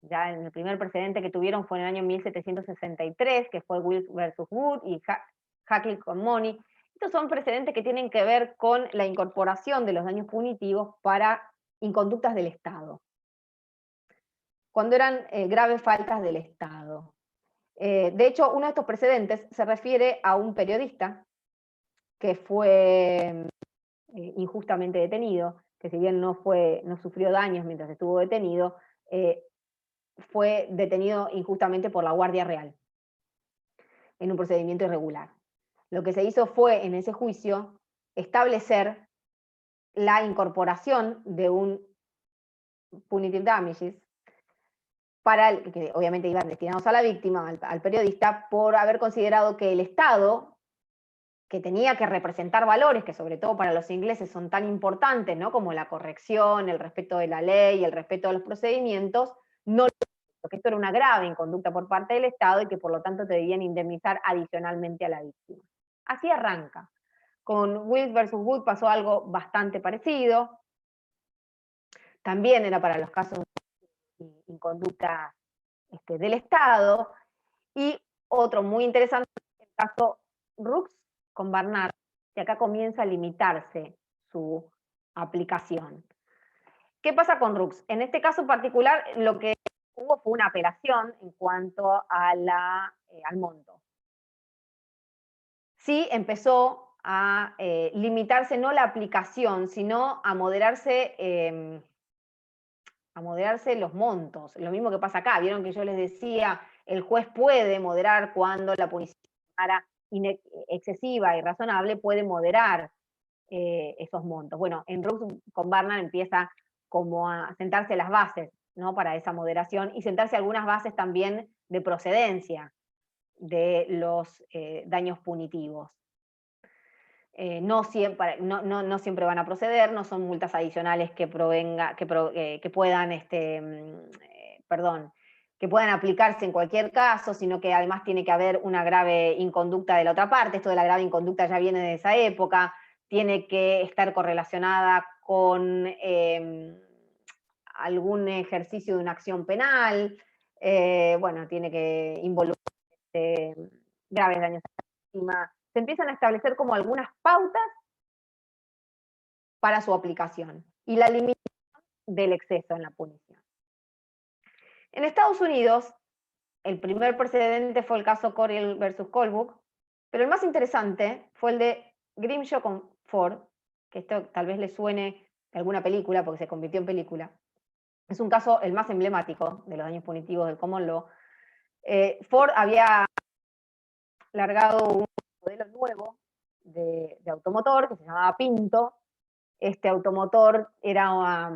S1: ya en el primer precedente que tuvieron fue en el año 1763, que fue Wills versus Wood y Hackley con Money. Estos son precedentes que tienen que ver con la incorporación de los daños punitivos para inconductas del Estado, cuando eran graves faltas del Estado. De hecho, uno de estos precedentes se refiere a un periodista que fue injustamente detenido, que si bien no sufrió daños mientras estuvo detenido, fue detenido injustamente por la Guardia Real en un procedimiento irregular. Lo que se hizo fue, en ese juicio, establecer la incorporación de un punitive damages que obviamente iban destinados a la víctima, al periodista, por haber considerado que el Estado, que tenía que representar valores que sobre todo para los ingleses son tan importantes, ¿no? Como la corrección, el respeto de la ley, el respeto de los procedimientos, no lo hizo, que esto era una grave inconducta por parte del Estado y que por lo tanto te debían indemnizar adicionalmente a la víctima. Así arranca. Con Wills versus Wood pasó algo bastante parecido. También era para los casos de inconducta del Estado. Y otro muy interesante, el caso Rooks con Barnard, que acá comienza a limitarse su aplicación. ¿Qué pasa con Rooks? En este caso particular, lo que hubo fue una apelación en cuanto a al monto. Sí empezó a limitarse no la aplicación, sino a moderarse los montos. Lo mismo que pasa acá. Vieron que yo les decía, el juez puede moderar cuando la punición era excesiva y razonable, puede moderar esos montos. Bueno, en Rooks con Barnard empieza como a sentarse las bases, ¿no? Para esa moderación y sentarse algunas bases también de procedencia de los daños punitivos. No siempre van a proceder, no son multas adicionales que puedan que puedan aplicarse en cualquier caso, sino que además tiene que haber una grave inconducta de la otra parte. Esto de la grave inconducta ya viene de esa época, tiene que estar correlacionada con algún ejercicio de una acción penal, bueno, tiene que involucrar graves daños a la víctima. Se empiezan a establecer como algunas pautas para su aplicación y la limitación del exceso en la punición. En Estados Unidos, el primer precedente fue el caso Coriel versus Colebrook, pero el más interesante fue el de Grimshaw con Ford, que esto tal vez le suene de alguna película, porque se convirtió en película. Es un caso el más emblemático de los daños punitivos del common law. Ford había largado un modelo nuevo de automotor que se llamaba Pinto. Este automotor era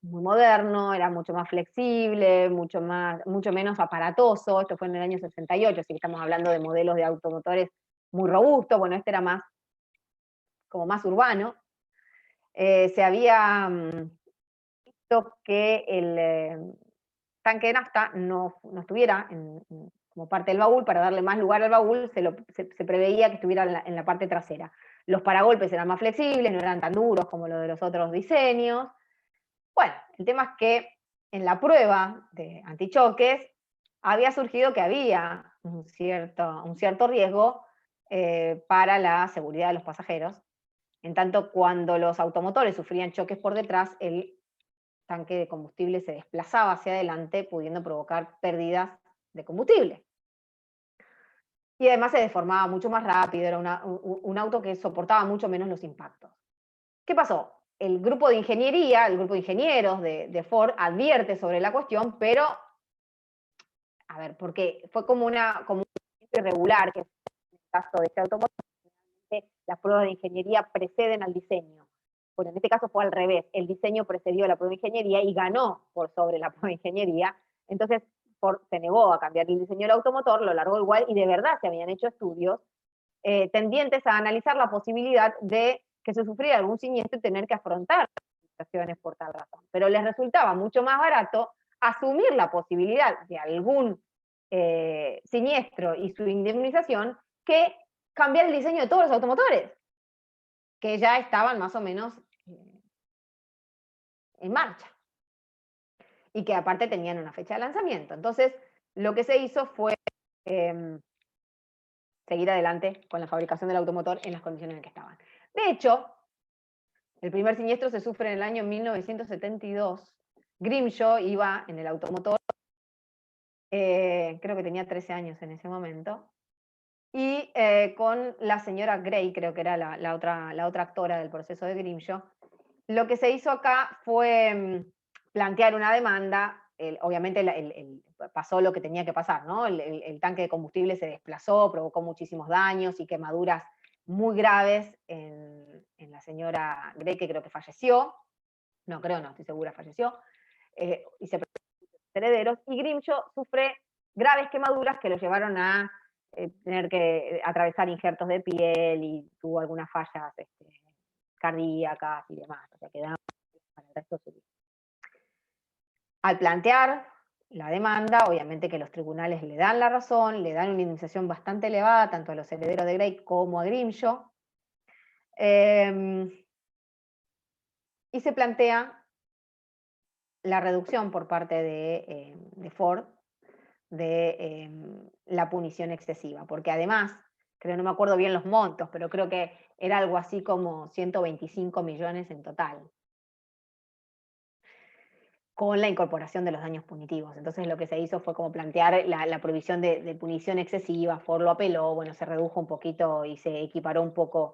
S1: muy moderno, era mucho más flexible, mucho menos aparatoso. Esto fue en el año 68, así que estamos hablando de modelos de automotores muy robustos. Bueno, este era como más urbano. Se había visto que el tanque de nafta no estuviera como parte del baúl. Para darle más lugar al baúl se preveía que estuviera en la parte trasera. Los paragolpes eran más flexibles, no eran tan duros como los de los otros diseños. Bueno, el tema es que en la prueba de antichoques había surgido que había un cierto riesgo para la seguridad de los pasajeros. En tanto, cuando los automotores sufrían choques por detrás, el tanque de combustible se desplazaba hacia adelante, pudiendo provocar pérdidas de combustible. Y además se deformaba mucho más rápido, era un auto que soportaba mucho menos los impactos. ¿Qué pasó? El grupo de ingeniería, el grupo de ingenieros de Ford advierte sobre la cuestión, pero, a ver, porque fue como un irregular, que en el caso de este automóvil, las pruebas de ingeniería preceden al diseño. Bueno, en este caso fue al revés, el diseño precedió a la prueba de ingeniería y ganó por sobre la prueba de ingeniería. Entonces Ford se negó a cambiar el diseño del automotor, lo largó igual, y de verdad se habían hecho estudios tendientes a analizar la posibilidad de que se sufriera algún siniestro y tener que afrontar situaciones por tal razón. Pero les resultaba mucho más barato asumir la posibilidad de algún siniestro y su indemnización que cambiar el diseño de todos los automotores, que ya estaban más o menos en marcha y que aparte tenían una fecha de lanzamiento. Entonces, lo que se hizo fue seguir adelante con la fabricación del automotor en las condiciones en que estaban. De hecho, el primer siniestro se sufre en el año 1972. Grimshaw iba en el automotor creo que tenía 13 años en ese momento, y con la señora Grey, creo que era la otra actora del proceso de Grimshaw. Lo que se hizo acá fue plantear una demanda. Obviamente pasó lo que tenía que pasar, ¿no? El tanque de combustible se desplazó, provocó muchísimos daños y quemaduras muy graves en la señora Grey, que creo que falleció. No, creo no, estoy segura, falleció. Y se herederos, y Grimshaw sufre graves quemaduras que lo llevaron a tener que atravesar injertos de piel y tuvo algunas fallas cardíacas y demás, o sea, quedaron para el resto de su vida. Al plantear la demanda, obviamente que los tribunales le dan la razón, le dan una indemnización bastante elevada, tanto a los herederos de Grey como a Grimshaw, y se plantea la reducción por parte de Ford de la punición excesiva, porque además, creo, no me acuerdo bien los montos, pero creo que era algo así como 125 millones en total, con la incorporación de los daños punitivos. Entonces lo que se hizo fue como plantear la prohibición de punición excesiva. Ford lo apeló, bueno, se redujo un poquito y se equiparó un poco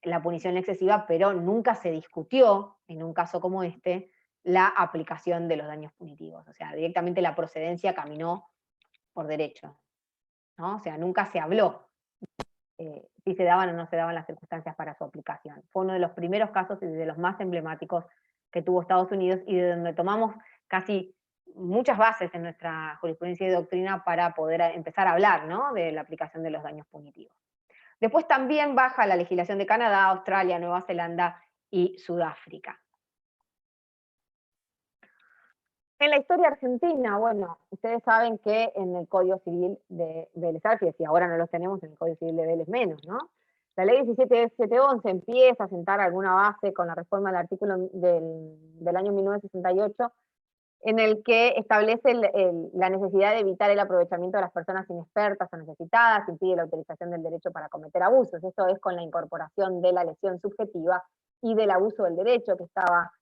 S1: la punición excesiva, pero nunca se discutió, en un caso como este, la aplicación de los daños punitivos. O sea, directamente la procedencia caminó por derecho, ¿no? O sea, nunca se habló si se daban o no se daban las circunstancias para su aplicación. Fue uno de los primeros casos y de los más emblemáticos que tuvo Estados Unidos, y de donde tomamos casi muchas bases en nuestra jurisprudencia y doctrina para poder empezar a hablar, ¿no?, de la aplicación de los daños punitivos. Después también baja la legislación de Canadá, Australia, Nueva Zelanda y Sudáfrica. En la historia argentina, bueno, ustedes saben que en el Código Civil de Vélez Arfield, y ahora no los tenemos en el Código Civil de Vélez menos, ¿no? La ley 17.711 empieza a sentar alguna base con la reforma del artículo del año 1968, en el que establece la necesidad de evitar el aprovechamiento de las personas inexpertas o necesitadas, impide la utilización del derecho para cometer abusos. Esto es con la incorporación de la lesión subjetiva y del abuso del derecho, que estaba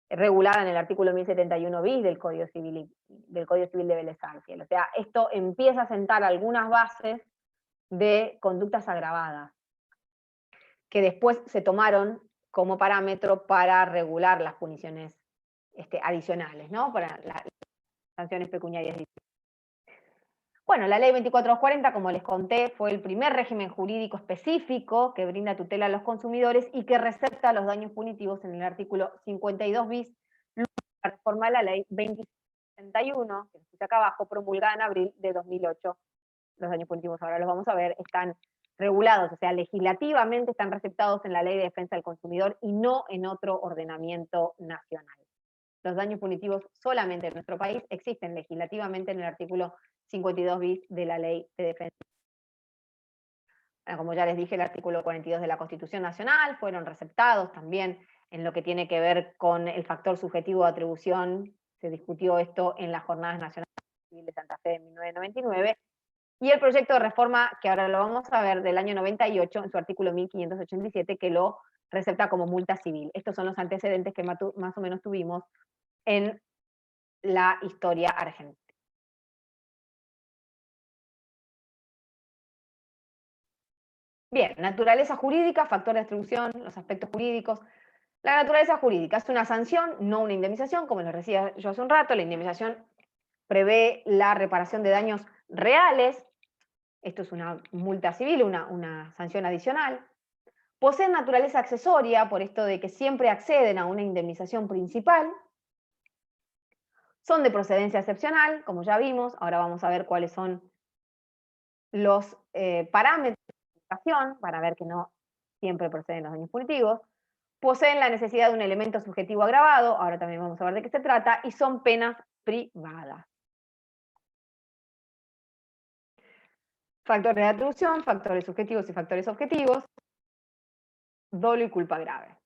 S1: regulada en el artículo 1071 bis del Código Civil de Vélez Arfield. O sea, esto empieza a sentar algunas bases de conductas agravadas, que después se tomaron como parámetro para regular las puniciones adicionales, ¿no?, para las sanciones pecuniarias. Bueno, la ley 24240, como les conté, fue el primer régimen jurídico específico que brinda tutela a los consumidores y que recepta los daños punitivos en el artículo 52 bis, luego de la reforma de la ley 2061, que está acá abajo, promulgada en abril de 2008. Los daños punitivos, ahora los vamos a ver, están regulados, o sea, legislativamente están receptados en la Ley de Defensa del Consumidor y no en otro ordenamiento nacional. Los daños punitivos solamente en nuestro país existen legislativamente en el artículo 52 bis de la Ley de Defensa. Bueno, como ya les dije, el artículo 42 de la Constitución Nacional fueron receptados también en lo que tiene que ver con el factor subjetivo de atribución. Se discutió esto en las Jornadas Nacionales de Santa Fe de 1999, y el proyecto de reforma, que ahora lo vamos a ver, del año 98, en su artículo 1587, que lo recepta como multa civil. Estos son los antecedentes que más o menos tuvimos en la historia argentina. Bien, naturaleza jurídica, factor de atribución, los aspectos jurídicos. La naturaleza jurídica es una sanción, no una indemnización, como les decía yo hace un rato. La indemnización prevé la reparación de daños reales. Esto es una multa civil, una sanción adicional. Poseen naturaleza accesoria, por esto de que siempre acceden a una indemnización principal. Son de procedencia excepcional, como ya vimos. Ahora vamos a ver cuáles son los parámetros de aplicación para ver que no siempre proceden los daños punitivos. Poseen la necesidad de un elemento subjetivo agravado, ahora también vamos a ver de qué se trata, y son penas privadas. Factores de atribución, factores subjetivos y factores objetivos, dolo y culpa grave.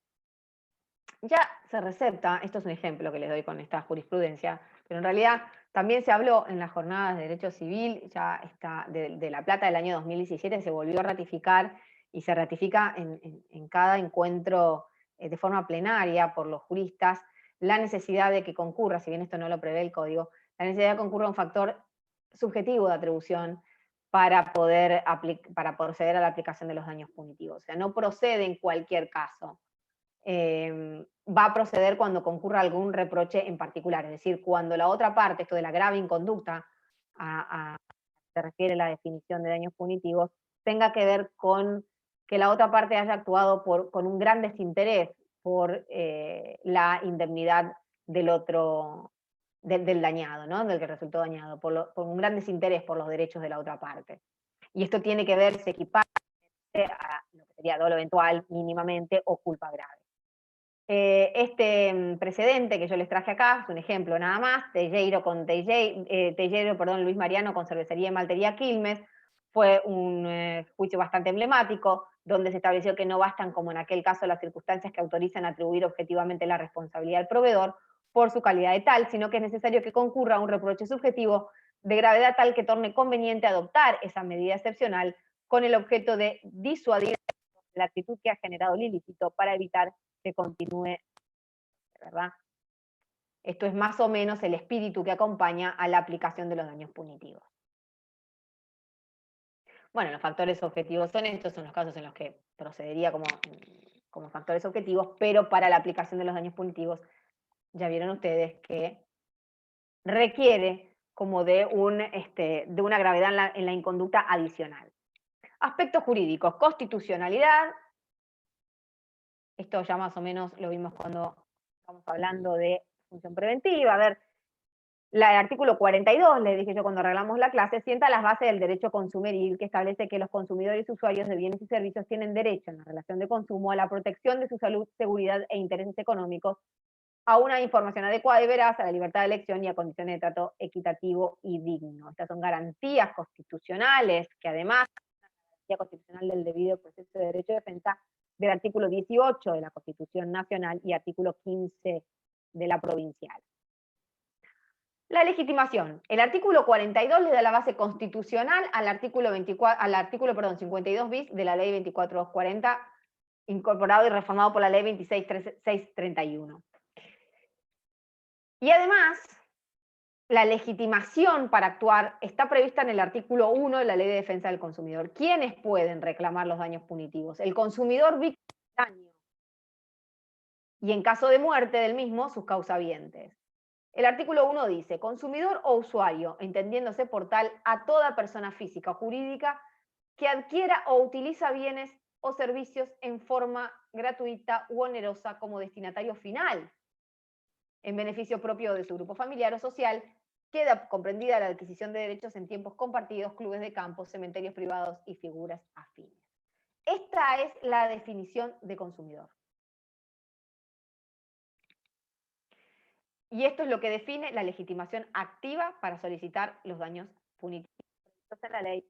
S1: Ya se recepta, esto es un ejemplo que les doy con esta jurisprudencia, pero en realidad también se habló en las jornadas de derecho civil, ya está de La Plata del año 2017, se volvió a ratificar y se ratifica en cada encuentro de forma plenaria por los juristas, la necesidad de que concurra, si bien esto no lo prevé el código, la necesidad de que concurra un factor subjetivo de atribución para poder proceder a la aplicación de los daños punitivos. O sea, no procede en cualquier caso. Va a proceder cuando concurra algún reproche en particular, es decir, cuando la otra parte, esto de la grave inconducta, se refiere a la definición de daños punitivos, tenga que ver con que la otra parte haya actuado con un gran desinterés por la indemnidad del otro, del dañado, ¿no? Del que resultó dañado, por un gran desinterés por los derechos de la otra parte. Y esto tiene que ver, se equipara a lo que sería dolo eventual mínimamente o culpa grave. Este precedente que yo les traje acá es un ejemplo nada más, Luis Mariano con Cervecería y Maltería Quilmes, fue un juicio bastante emblemático, donde se estableció que no bastan, como en aquel caso, las circunstancias que autorizan atribuir objetivamente la responsabilidad al proveedor por su calidad de tal, sino que es necesario que concurra un reproche subjetivo de gravedad tal que torne conveniente adoptar esa medida excepcional con el objeto de disuadir la actitud que ha generado el ilícito para evitar que continúe, ¿verdad? Esto es más o menos el espíritu que acompaña a la aplicación de los daños punitivos. Bueno, los factores objetivos son estos, son los casos en los que procedería como factores objetivos, pero para la aplicación de los daños punitivos, ya vieron ustedes que requiere como de una gravedad en la inconducta adicional. Aspectos jurídicos, constitucionalidad. Esto ya más o menos lo vimos cuando estamos hablando de función preventiva. A ver, el artículo 42, le dije yo cuando arreglamos la clase, sienta las bases del derecho consumeril, que establece que los consumidores y usuarios de bienes y servicios tienen derecho en la relación de consumo a la protección de su salud, seguridad e intereses económicos, a una información adecuada y veraz, a la libertad de elección y a condiciones de trato equitativo y digno. Estas son garantías constitucionales que además la garantía constitucional del debido proceso de derecho de defensa del artículo 18 de la Constitución Nacional y artículo 15 de la provincial. La legitimación. El artículo 42 le da la base constitucional al artículo 52 bis de la ley 24240, incorporado y reformado por la ley 26631. Y además, la legitimación para actuar está prevista en el artículo 1 de la Ley de Defensa del Consumidor. ¿Quiénes pueden reclamar los daños punitivos? El consumidor víctima del daño. Y en caso de muerte del mismo, sus causavientes. El artículo 1 dice, consumidor o usuario, entendiéndose por tal a toda persona física o jurídica que adquiera o utiliza bienes o servicios en forma gratuita u onerosa como destinatario final, en beneficio propio de su grupo familiar o social, queda comprendida la adquisición de derechos en tiempos compartidos, clubes de campo, cementerios privados y figuras afines. Esta es la definición de consumidor. Y esto es lo que define la legitimación activa para solicitar los daños punitivos. Entonces, la ley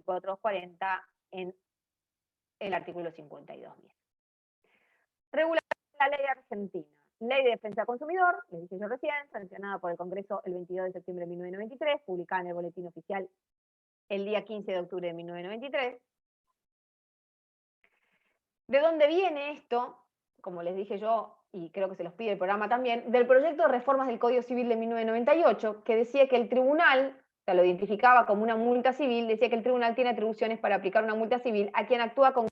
S1: 440 en el artículo 52. Regula la ley argentina. Ley de Defensa del Consumidor, les dije yo recién, sancionada por el Congreso el 22 de septiembre de 1993, publicada en el Boletín Oficial el día 15 de octubre de 1993. ¿De dónde viene esto? Como les dije yo, y creo que se los pide el programa también, del proyecto de reformas del Código Civil de 1998, que decía que el tribunal, o sea, lo identificaba como una multa civil, decía que el tribunal tiene atribuciones para aplicar una multa civil a quien actúa con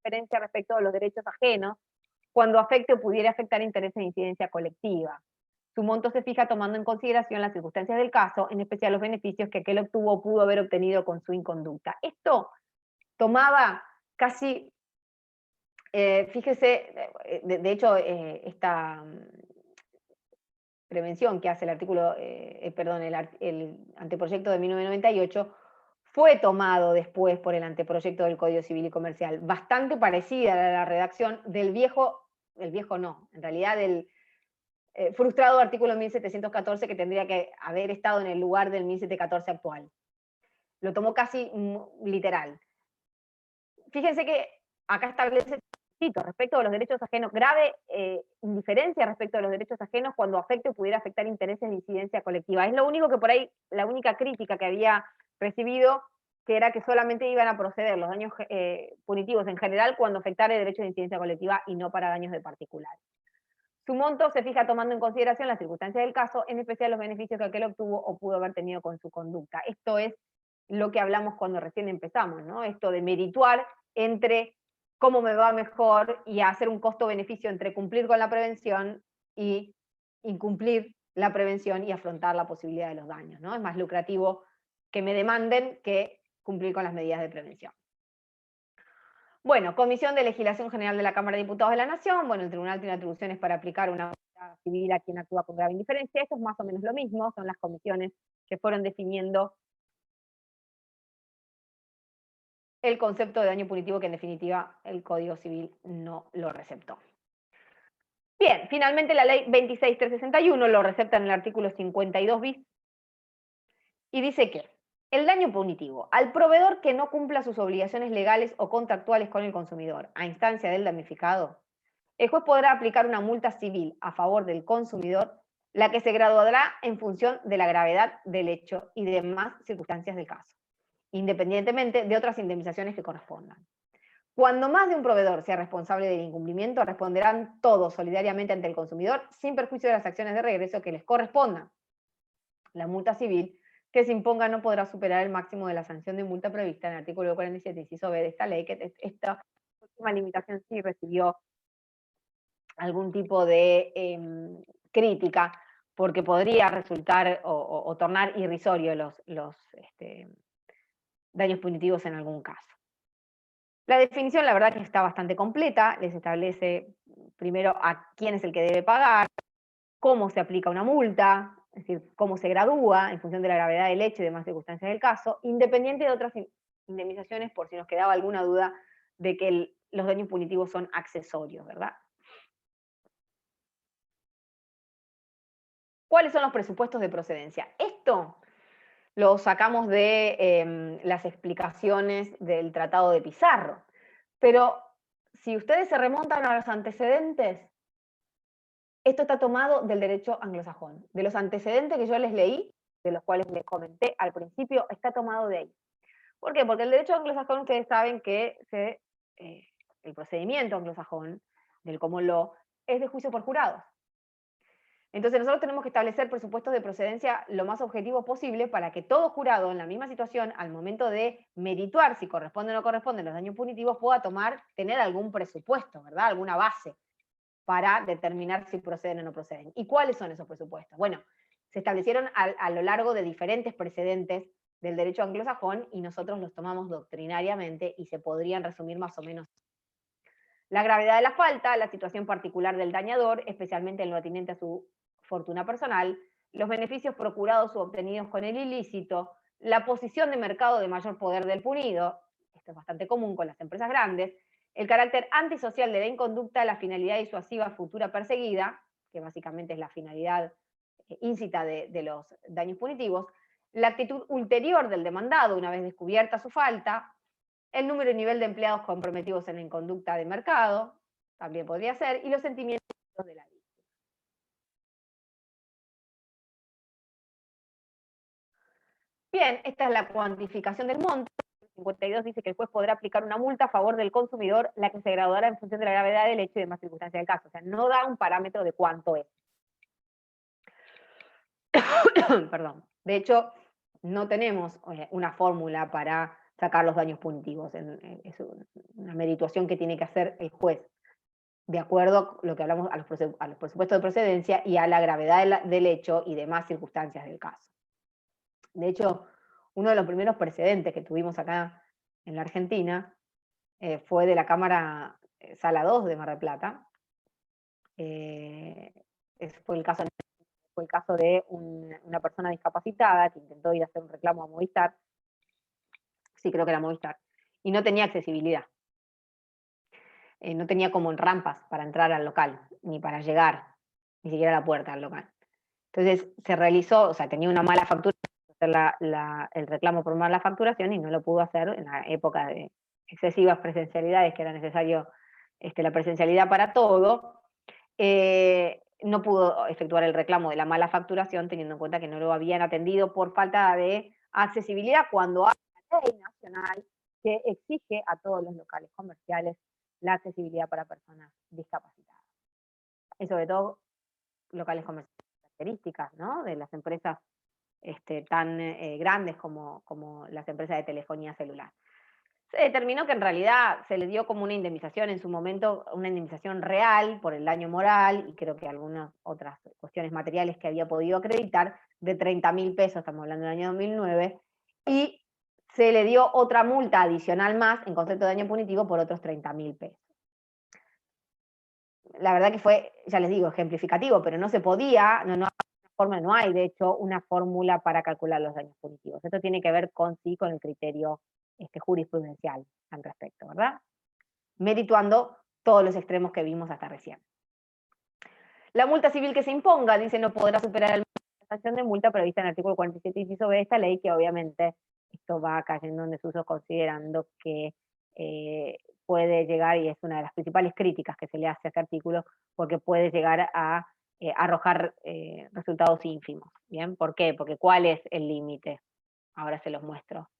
S1: diferencia respecto de los derechos ajenos, cuando afecte o pudiera afectar intereses de incidencia colectiva. Su monto se fija tomando en consideración las circunstancias del caso, en especial los beneficios que aquel obtuvo o pudo haber obtenido con su inconducta. Esto tomaba casi, fíjese, de hecho, esta prevención que hace el artículo, el anteproyecto de 1998, fue tomado después por el anteproyecto del Código Civil y Comercial, bastante parecida a la redacción del del frustrado artículo 1714, que tendría que haber estado en el lugar del 1714 actual. Lo tomó casi literal. Fíjense que acá establece, respecto de los derechos ajenos, grave indiferencia respecto de los derechos ajenos cuando afecte o pudiera afectar intereses de incidencia colectiva. Es lo único que por ahí, la única crítica que había recibido, que era que solamente iban a proceder los daños punitivos en general cuando afectara el derecho de incidencia colectiva y no para daños de particular. Su monto se fija tomando en consideración las circunstancias del caso, en especial los beneficios que aquel obtuvo o pudo haber tenido con su conducta. Esto es lo que hablamos cuando recién empezamos, ¿no? Esto de merituar entre cómo me va mejor y hacer un costo-beneficio entre cumplir con la prevención y incumplir la prevención y afrontar la posibilidad de los daños, ¿no? Es más lucrativo que me demanden que cumplir con las medidas de prevención. Bueno, Comisión de Legislación General de la Cámara de Diputados de la Nación. Bueno, el tribunal tiene atribuciones para aplicar una multa civil a quien actúa con grave indiferencia. Esto es más o menos lo mismo, son las comisiones que fueron definiendo el concepto de daño punitivo que en definitiva el Código Civil no lo receptó. Bien, finalmente la ley 26.361 lo recepta en el artículo 52 bis y dice que el daño punitivo al proveedor que no cumpla sus obligaciones legales o contractuales con el consumidor a instancia del damnificado, el juez podrá aplicar una multa civil a favor del consumidor, la que se graduará en función de la gravedad del hecho y demás circunstancias del caso, independientemente de otras indemnizaciones que correspondan. Cuando más de un proveedor sea responsable del incumplimiento, responderán todos solidariamente ante el consumidor, sin perjuicio de las acciones de regreso que les correspondan. La multa civil que se imponga no podrá superar el máximo de la sanción de multa prevista en el artículo 47, inciso B de esta ley, que esta última limitación sí recibió algún tipo de crítica, porque podría resultar o tornar irrisorio los daños punitivos en algún caso. La definición, la verdad que está bastante completa, les establece primero a quién es el que debe pagar, cómo se aplica una multa, es decir, cómo se gradúa en función de la gravedad del hecho y demás circunstancias del caso, independiente de otras indemnizaciones, por si nos quedaba alguna duda de que los daños punitivos son accesorios, ¿verdad? ¿Cuáles son los presupuestos de procedencia? Esto lo sacamos de las explicaciones del Tratado de Pizarro, pero si ustedes se remontan a los antecedentes, esto está tomado del derecho anglosajón. De los antecedentes que yo les leí, de los cuales les comenté al principio, está tomado de ahí. ¿Por qué? Porque el derecho anglosajón, ustedes saben que el procedimiento anglosajón del common law es de juicio por jurados. Entonces nosotros tenemos que establecer presupuestos de procedencia lo más objetivos posible para que todo jurado en la misma situación, al momento de merituar si corresponde o no corresponden los daños punitivos, pueda tener algún presupuesto, ¿verdad? Alguna base para determinar si proceden o no proceden. ¿Y cuáles son esos presupuestos? Bueno, se establecieron a lo largo de diferentes precedentes del derecho anglosajón y nosotros los tomamos doctrinariamente y se podrían resumir más o menos. La gravedad de la falta, la situación particular del dañador, especialmente en lo atinente a su fortuna personal, los beneficios procurados u obtenidos con el ilícito, la posición de mercado de mayor poder del punido, esto es bastante común con las empresas grandes, el carácter antisocial de la inconducta, la finalidad disuasiva futura perseguida, que básicamente es la finalidad íncita de los daños punitivos, la actitud ulterior del demandado una vez descubierta su falta, el número y nivel de empleados comprometidos en la inconducta de mercado, también podría ser, y los sentimientos de la víctima. Bien, esta es la cuantificación del monto. El 52 dice que el juez podrá aplicar una multa a favor del consumidor, la que se graduará en función de la gravedad del hecho y demás circunstancias del caso. O sea, no da un parámetro de cuánto es. Perdón. De hecho, no tenemos una fórmula para sacar los daños punitivos. Es una merituación que tiene que hacer el juez, de acuerdo a lo que hablamos a los presupuestos de procedencia y a la gravedad del hecho y demás circunstancias del caso. De hecho, uno de los primeros precedentes que tuvimos acá en la Argentina fue de la Cámara Sala 2 de Mar del Plata. Fue el caso de una persona discapacitada que intentó ir a hacer un reclamo a Movistar, sí creo que era Movistar, y no tenía accesibilidad. No tenía como en rampas para entrar al local, ni para llegar, ni siquiera a la puerta del local. Entonces se realizó, o sea, tenía una mala factura, hacer el reclamo por mala facturación y no lo pudo hacer en la época de excesivas presencialidades, que era necesario la presencialidad para todo. No pudo efectuar el reclamo de la mala facturación, teniendo en cuenta que no lo habían atendido por falta de accesibilidad, cuando hay una ley nacional que exige a todos los locales comerciales la accesibilidad para personas discapacitadas. y sobre todo locales comerciales características, ¿no? De las empresas tan grandes como las empresas de telefonía celular. Se determinó que en realidad se le dio como una indemnización en su momento, una indemnización real por el daño moral y creo que algunas otras cuestiones materiales que había podido acreditar, de 30.000 pesos, estamos hablando del año 2009, y se le dio otra multa adicional más en concepto de daño punitivo por otros 30.000 pesos. La verdad que fue, ya les digo, ejemplificativo, pero no se podía, no hay de hecho una fórmula para calcular los daños punitivos. Esto tiene que ver con el criterio jurisprudencial al respecto, ¿verdad? Merituando todos los extremos que vimos hasta recién. La multa civil que se imponga, dice, no podrá superar el la sanción de multa prevista en el artículo 47 inciso B de esta ley, que obviamente esto va cayendo en desuso considerando que puede llegar, y es una de las principales críticas que se le hace a este artículo, porque puede llegar a arrojar resultados ínfimos. ¿Bien? ¿Por qué? Porque ¿cuál es el límite? Ahora se los muestro.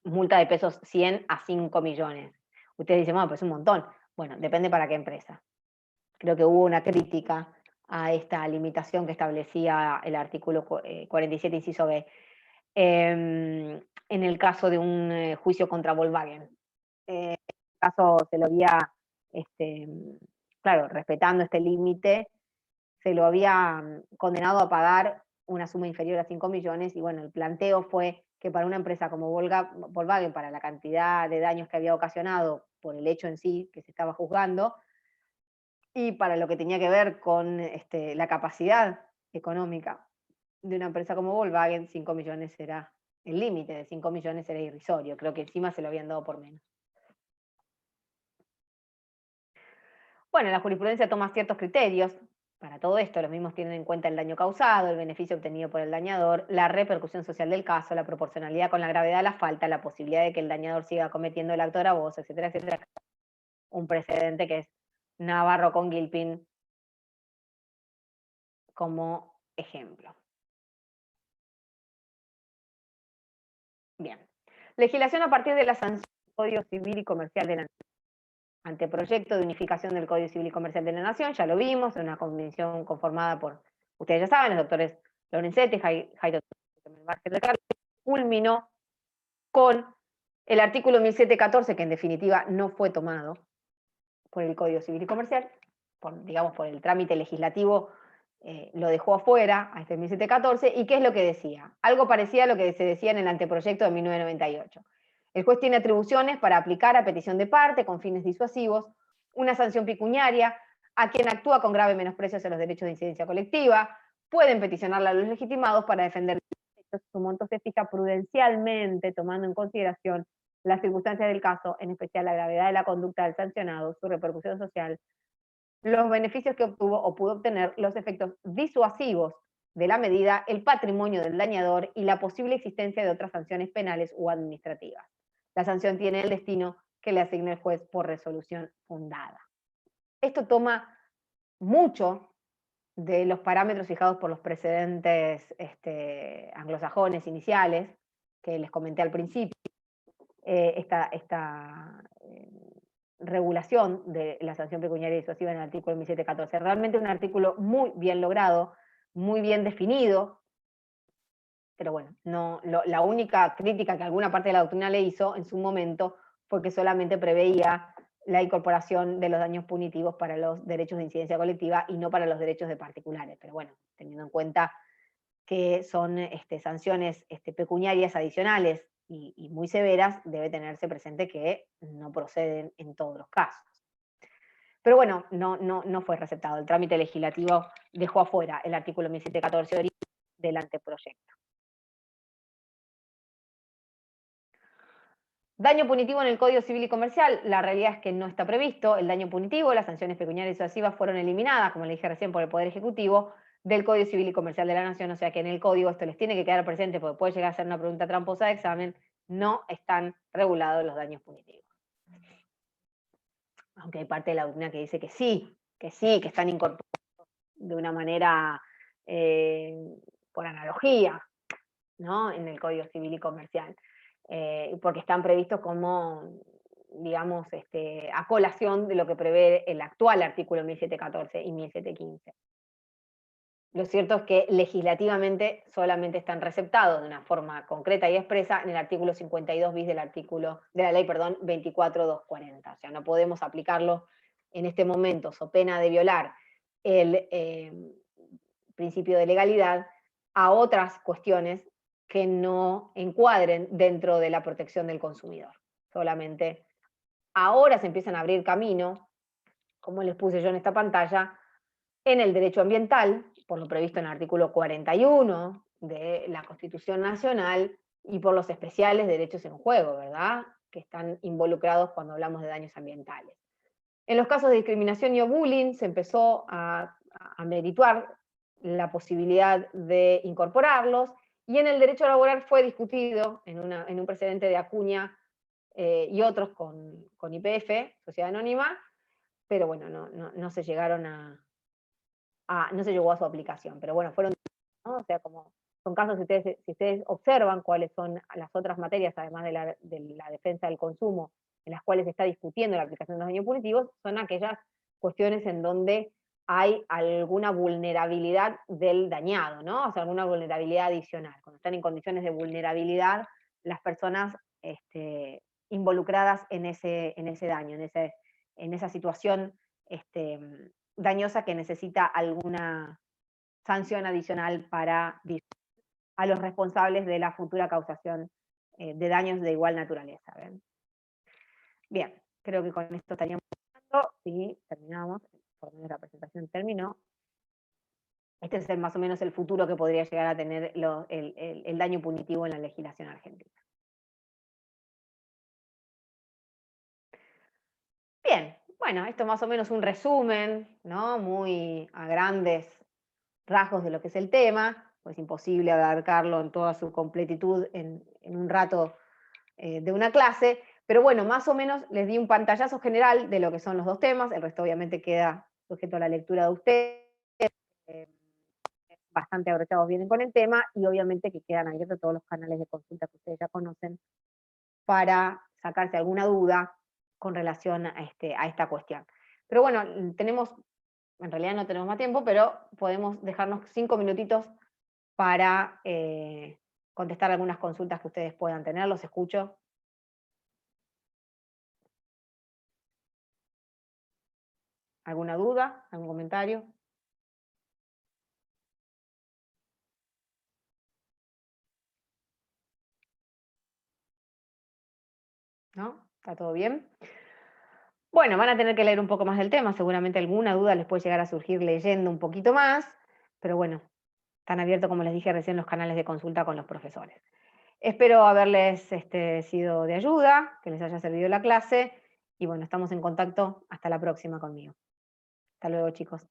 S1: Multa de pesos 100 a 5 millones. Ustedes dicen, bueno, pues es un montón. Bueno, depende para qué empresa. Creo que hubo una crítica a esta limitación que establecía el artículo 47 inciso B. En el caso de un juicio contra Volkswagen. En este caso se lo había, claro, respetando este límite, se lo había condenado a pagar una suma inferior a 5 millones, y bueno, el planteo fue que para una empresa como Volkswagen, para la cantidad de daños que había ocasionado por el hecho en sí que se estaba juzgando, y para lo que tenía que ver con la capacidad económica de una empresa como Volkswagen, 5 millones era el límite, de 5 millones era irrisorio, creo que encima se lo habían dado por menos. Bueno, la jurisprudencia toma ciertos criterios para todo esto, los mismos tienen en cuenta el daño causado, el beneficio obtenido por el dañador, la repercusión social del caso, la proporcionalidad con la gravedad de la falta, la posibilidad de que el dañador siga cometiendo el acto gravoso, etcétera, etcétera. Un precedente que es Navarro con Gilpin como ejemplo. Bien. Legislación a partir de la sanción del Código Civil y Comercial de la Nación. Anteproyecto de unificación del Código Civil y Comercial de la Nación, ya lo vimos, en una convención conformada por, ustedes ya saben, los doctores Lorenzetti, Jairo Vázquez de Carlos, culminó con el artículo 1714, que en definitiva no fue tomado por el Código Civil y Comercial, digamos por el trámite legislativo, lo dejó afuera a este 1714, y ¿qué es lo que decía? Algo parecía a lo que se decía en el anteproyecto de 1998. El juez tiene atribuciones para aplicar a petición de parte, con fines disuasivos, una sanción pecuniaria a quien actúa con grave menosprecio hacia los derechos de incidencia colectiva, pueden peticionarla a los legitimados para defender derechos, su monto se fija prudencialmente, tomando en consideración las circunstancias del caso, en especial la gravedad de la conducta del sancionado, su repercusión social, los beneficios que obtuvo o pudo obtener, los efectos disuasivos de la medida, el patrimonio del dañador y la posible existencia de otras sanciones penales o administrativas. La sanción tiene el destino que le asigna el juez por resolución fundada. Esto toma mucho de los parámetros fijados por los precedentes anglosajones iniciales, que les comenté al principio, esta regulación de la sanción pecuniaria disuasiva en el artículo 1714. Realmente un artículo muy bien logrado, muy bien definido, pero bueno, la única crítica que alguna parte de la doctrina le hizo en su momento fue que solamente preveía la incorporación de los daños punitivos para los derechos de incidencia colectiva y no para los derechos de particulares. Pero bueno, teniendo en cuenta que son sanciones pecuniarias adicionales y muy severas, debe tenerse presente que no proceden en todos los casos. Pero bueno, no fue receptado. El trámite legislativo dejó afuera el artículo 1714 del anteproyecto. Daño punitivo en el Código Civil y Comercial, la realidad es que no está previsto. El daño punitivo, las sanciones pecuniarias y disuasivas fueron eliminadas, como le dije recién, por el Poder Ejecutivo del Código Civil y Comercial de la Nación, o sea que en el Código esto les tiene que quedar presente porque puede llegar a ser una pregunta tramposa de examen, no están regulados los daños punitivos. Aunque hay parte de la doctrina que dice que sí, que están incorporados de una manera por analogía, ¿no? En el Código Civil y Comercial. Porque están previstos como digamos, a colación de lo que prevé el actual artículo 1714 y 1715. Lo cierto es que legislativamente solamente están receptados de una forma concreta y expresa en el artículo 52 bis de la ley 24240. O sea, no podemos aplicarlo en este momento, so pena de violar el principio de legalidad a otras cuestiones que no encuadren dentro de la protección del consumidor. Solamente ahora se empiezan a abrir camino, como les puse yo en esta pantalla, en el derecho ambiental, por lo previsto en el artículo 41 de la Constitución Nacional, y por los especiales derechos en juego, ¿verdad?, que están involucrados cuando hablamos de daños ambientales. En los casos de discriminación y o bullying se empezó a merituar la posibilidad de incorporarlos, y en el derecho laboral fue discutido en un precedente de Acuña y otros con YPF, Sociedad Anónima, pero bueno, no se llegaron no se llegó a su aplicación, pero bueno, fueron, ¿no? O sea, como son casos, si ustedes observan cuáles son las otras materias, además de la defensa del consumo, en las cuales se está discutiendo la aplicación de los daños punitivos, son aquellas cuestiones en donde hay alguna vulnerabilidad del dañado, ¿no? O sea, alguna vulnerabilidad adicional. Cuando están en condiciones de vulnerabilidad, las personas involucradas en ese daño, en esa situación dañosa que necesita alguna sanción adicional para a los responsables de la futura causación de daños de igual naturaleza. ¿Ven? Bien, creo que con esto estaríamos terminando. Sí, terminamos, por lo menos la presentación terminó. Este es más o menos el futuro que podría llegar a tener el daño punitivo en la legislación argentina. Bien, bueno, esto más o menos un resumen, ¿no? Muy a grandes rasgos de lo que es el tema, pues imposible abarcarlo en toda su completitud en un rato de una clase, pero bueno, más o menos les di un pantallazo general de lo que son los dos temas, el resto obviamente queda sujeto a la lectura de ustedes, bastante abrochados vienen con el tema, y obviamente que quedan abiertos todos los canales de consulta que ustedes ya conocen para sacarse alguna duda con relación a esta cuestión. Pero bueno, en realidad no tenemos más tiempo, pero podemos dejarnos 5 minutitos para contestar algunas consultas que ustedes puedan tener. Los escucho. ¿Alguna duda? ¿Algún comentario? ¿No? ¿Está todo bien? Bueno, van a tener que leer un poco más del tema, seguramente alguna duda les puede llegar a surgir leyendo un poquito más, pero bueno, están abiertos, como les dije recién, los canales de consulta con los profesores. Espero haberles sido de ayuda, que les haya servido la clase, y bueno, estamos en contacto. Hasta la próxima conmigo. Hasta luego, chicos.